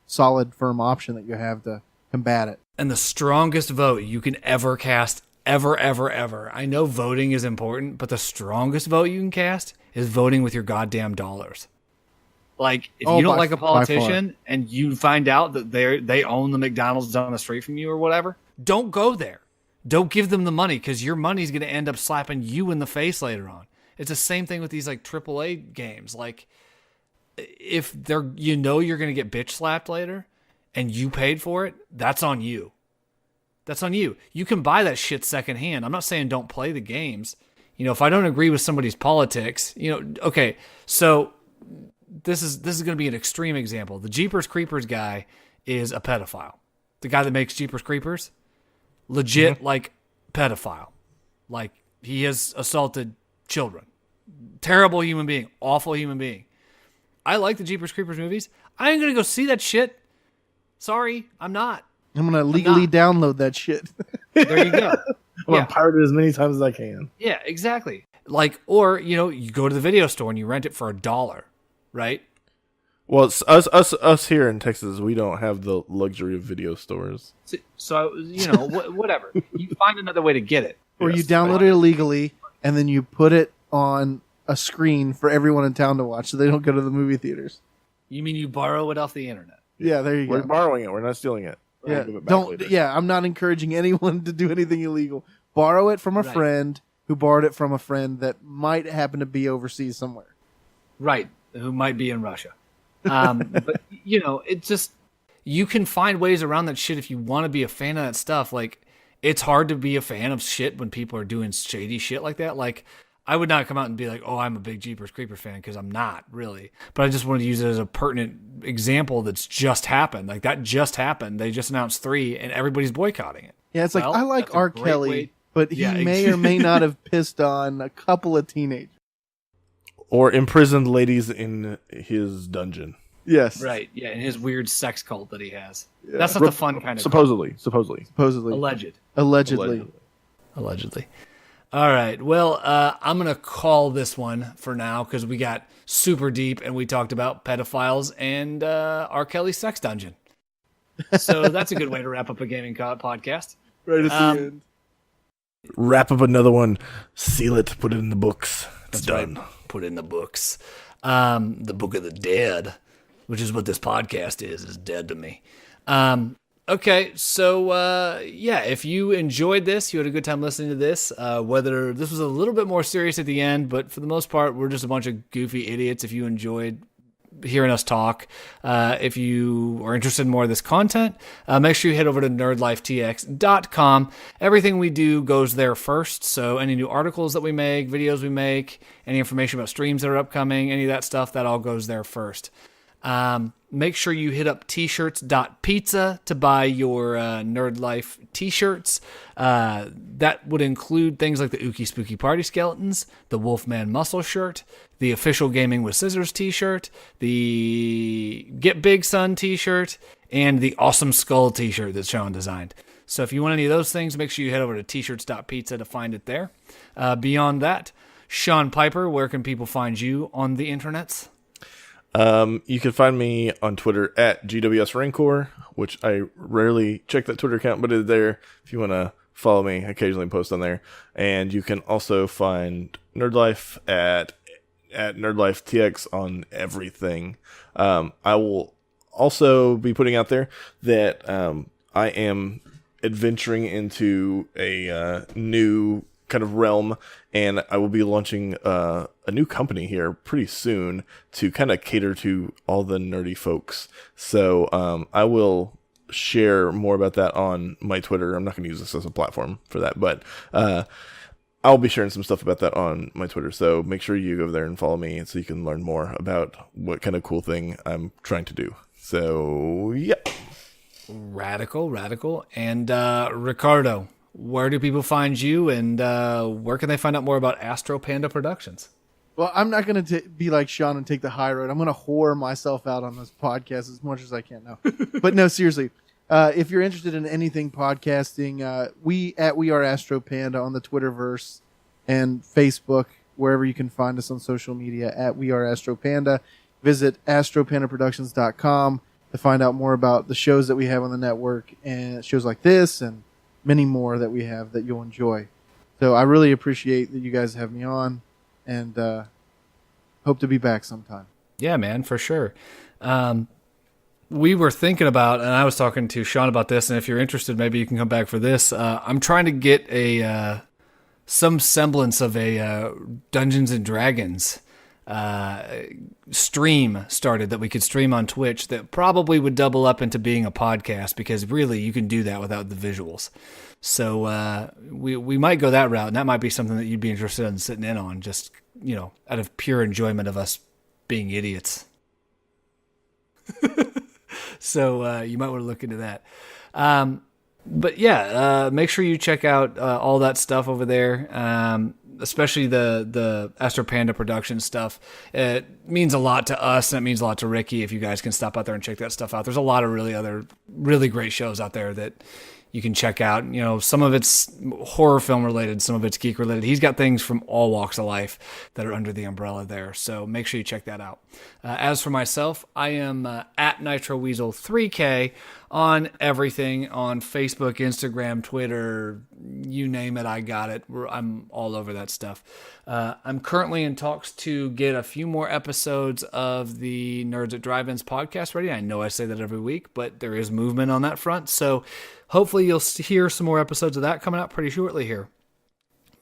solid, firm option that you have to combat it. And the strongest vote you can ever cast, ever. I know voting is important, but the strongest vote you can cast is voting with your goddamn dollars. Like, if you don't like a politician and you find out that they own the McDonald's down the street from you or whatever, don't go there. Don't give them the money, because your money's going to end up slapping you in the face later on. It's the same thing with these like AAA games. Like, if they're, you're going to get bitch slapped later and you paid for it, that's on you. That's on you. You can buy that shit secondhand. I'm not saying don't play the games. If I don't agree with somebody's politics, okay, so this is going to be an extreme example. The Jeepers Creepers guy is a pedophile. The guy that makes Jeepers Creepers, legit, like, pedophile. Like, he has assaulted children. Terrible human being. Awful human being. I like the Jeepers Creepers movies. I ain't going to go see that shit. Sorry, I'm not. I'm going to legally download that shit. There you go. I'm going to pirate it as many times as I can. Yeah, exactly. Like, or, you go to the video store and you rent it for $1, right? Well, it's us here in Texas, we don't have the luxury of video stores. So whatever. You find another way to get it. Or you download it illegally, and then you put it on a screen for everyone in town to watch, so they don't go to the movie theaters. You mean you borrow it off the internet? Yeah, there you go. We're borrowing it. We're not stealing it. Yeah, I'm not encouraging anyone to do anything illegal. Borrow it from a friend who borrowed it from a friend that might happen to be overseas somewhere. Right, who might be in Russia. But, it just, you can find ways around that shit if you want to be a fan of that stuff. Like, it's hard to be a fan of shit when people are doing shady shit like that. Like, I would not come out and be like, oh, I'm a big Jeepers Creepers fan, because I'm not, really. But I just wanted to use it as a pertinent example that's just happened. Like, that just happened. They just announced 3, and everybody's boycotting it. Yeah, it's like, I like R. Kelly, but he may or may not have pissed on a couple of teenagers. Or imprisoned ladies in his dungeon. Yes. Right, yeah, in his weird sex cult that he has. Yeah. That's not the fun kind of Supposedly. Allegedly. All right, well, I'm going to call this one for now, because we got super deep and we talked about pedophiles and R. Kelly's sex dungeon. So that's a good way to wrap up a gaming podcast. Right at the end. Wrap up another one. Seal it. Put it in the books. It's done. Right. Put it in the books. The Book of the Dead, which is what this podcast is dead to me. Okay, so if you enjoyed this, you had a good time listening to this, whether this was a little bit more serious at the end, but for the most part, we're just a bunch of goofy idiots. If you enjoyed hearing us talk, if you are interested in more of this content, make sure you head over to nerdlifetx.com. Everything we do goes there first, so any new articles that we make, videos we make, any information about streams that are upcoming, any of that stuff, that all goes there first. Make sure you hit up t-shirts.pizza to buy your Nerd Life t-shirts. That would include things like the Ookie Spooky Party Skeletons, the Wolfman Muscle shirt, the official Gaming with Scissors t-shirt, the Get Big Son t-shirt, and the Awesome Skull t-shirt that Sean designed. So if you want any of those things, make sure you head over to t-shirts.pizza to find it there. Beyond that, Sean Piper, where can people find you on the internets? You can find me on Twitter at GWS Rancor, which I rarely check that Twitter account, but it's there if you want to follow me. I occasionally post on there. And you can also find NerdLife at NerdLifeTX on everything. I will also be putting out there that I am adventuring into a new kind of realm, and I will be launching a new company here pretty soon to kind of cater to all the nerdy folks. So I will share more about that on my Twitter. I'm not going to use this as a platform for that, but I'll be sharing some stuff about that on my Twitter. So make sure you go there and follow me so you can learn more about what kind of cool thing I'm trying to do. So, yeah. Radical. And Ricardo, where do people find you, and where can they find out more about Astro Panda Productions? Well, I'm not going to be like Sean and take the high road. I'm going to whore myself out on this podcast as much as I can now. But no, seriously. If you're interested in anything podcasting, we are Astro Panda on the Twitterverse and Facebook, wherever you can find us on social media at We Are Astro Panda. Visit astropandaproductions.com to find out more about the shows that we have on the network and shows like this and many more that we have that you'll enjoy. So I really appreciate that you guys have me on and hope to be back sometime. Yeah, man, for sure. We were thinking about, and I was talking to Sean about this, and if you're interested, maybe you can come back for this. I'm trying to get some semblance of a Dungeons and Dragons stream started that we could stream on Twitch that probably would double up into being a podcast, because really you can do that without the visuals. So we might go that route, and that might be something that you'd be interested in sitting in on, just, out of pure enjoyment of us being idiots. So you might want to look into that. But yeah, make sure you check out all that stuff over there, especially the Astro Panda production stuff. It means a lot to us, and it means a lot to Ricky if you guys can stop out there and check that stuff out. There's a lot of really great shows out there that you can check out. Some of it's horror film related, some of it's geek related. He's got things from all walks of life that are under the umbrella there. So make sure you check that out. As for myself, I am at NitroWeasel3K on everything, on Facebook, Instagram, Twitter, you name it, I got it. I'm all over that stuff. I'm currently in talks to get a few more episodes of the Nerds at Drive-Ins podcast ready. I know I say that every week, but there is movement on that front. So hopefully you'll hear some more episodes of that coming out pretty shortly here.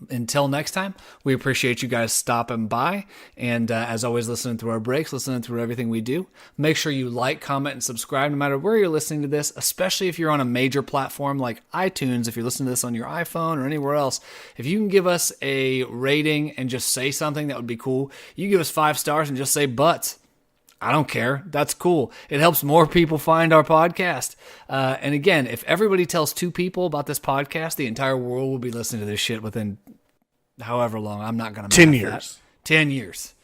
Until next time, we appreciate you guys stopping by. And as always, listening through our breaks, listening through everything we do. Make sure you like, comment, and subscribe no matter where you're listening to this, especially if you're on a major platform like iTunes. If you're listening to this on your iPhone or anywhere else, if you can give us a rating and just say something, that would be cool. You give us 5 stars and just say butts. I don't care. That's cool. It helps more people find our podcast. And again, if everybody tells 2 people about this podcast, the entire world will be listening to this shit within however long. I'm not going to 10 years. 10 years.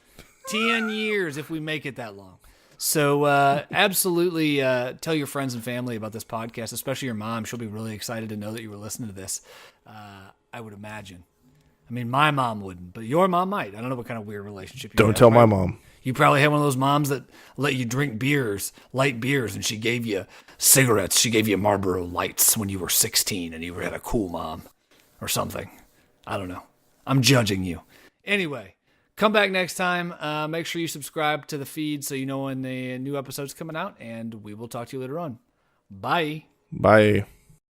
10 years if we make it that long. So absolutely tell your friends and family about this podcast, especially your mom. She'll be really excited to know that you were listening to this. I would imagine. I mean, my mom wouldn't, but your mom might. I don't know what kind of weird relationship you have. Don't tell my mom. You probably had one of those moms that let you drink light beers, and she gave you cigarettes. She gave you Marlboro Lights when you were 16 and you had a cool mom or something. I don't know. I'm judging you. Anyway, come back next time. Make sure you subscribe to the feed so you know when the new episode's coming out, and we will talk to you later on. Bye. Bye.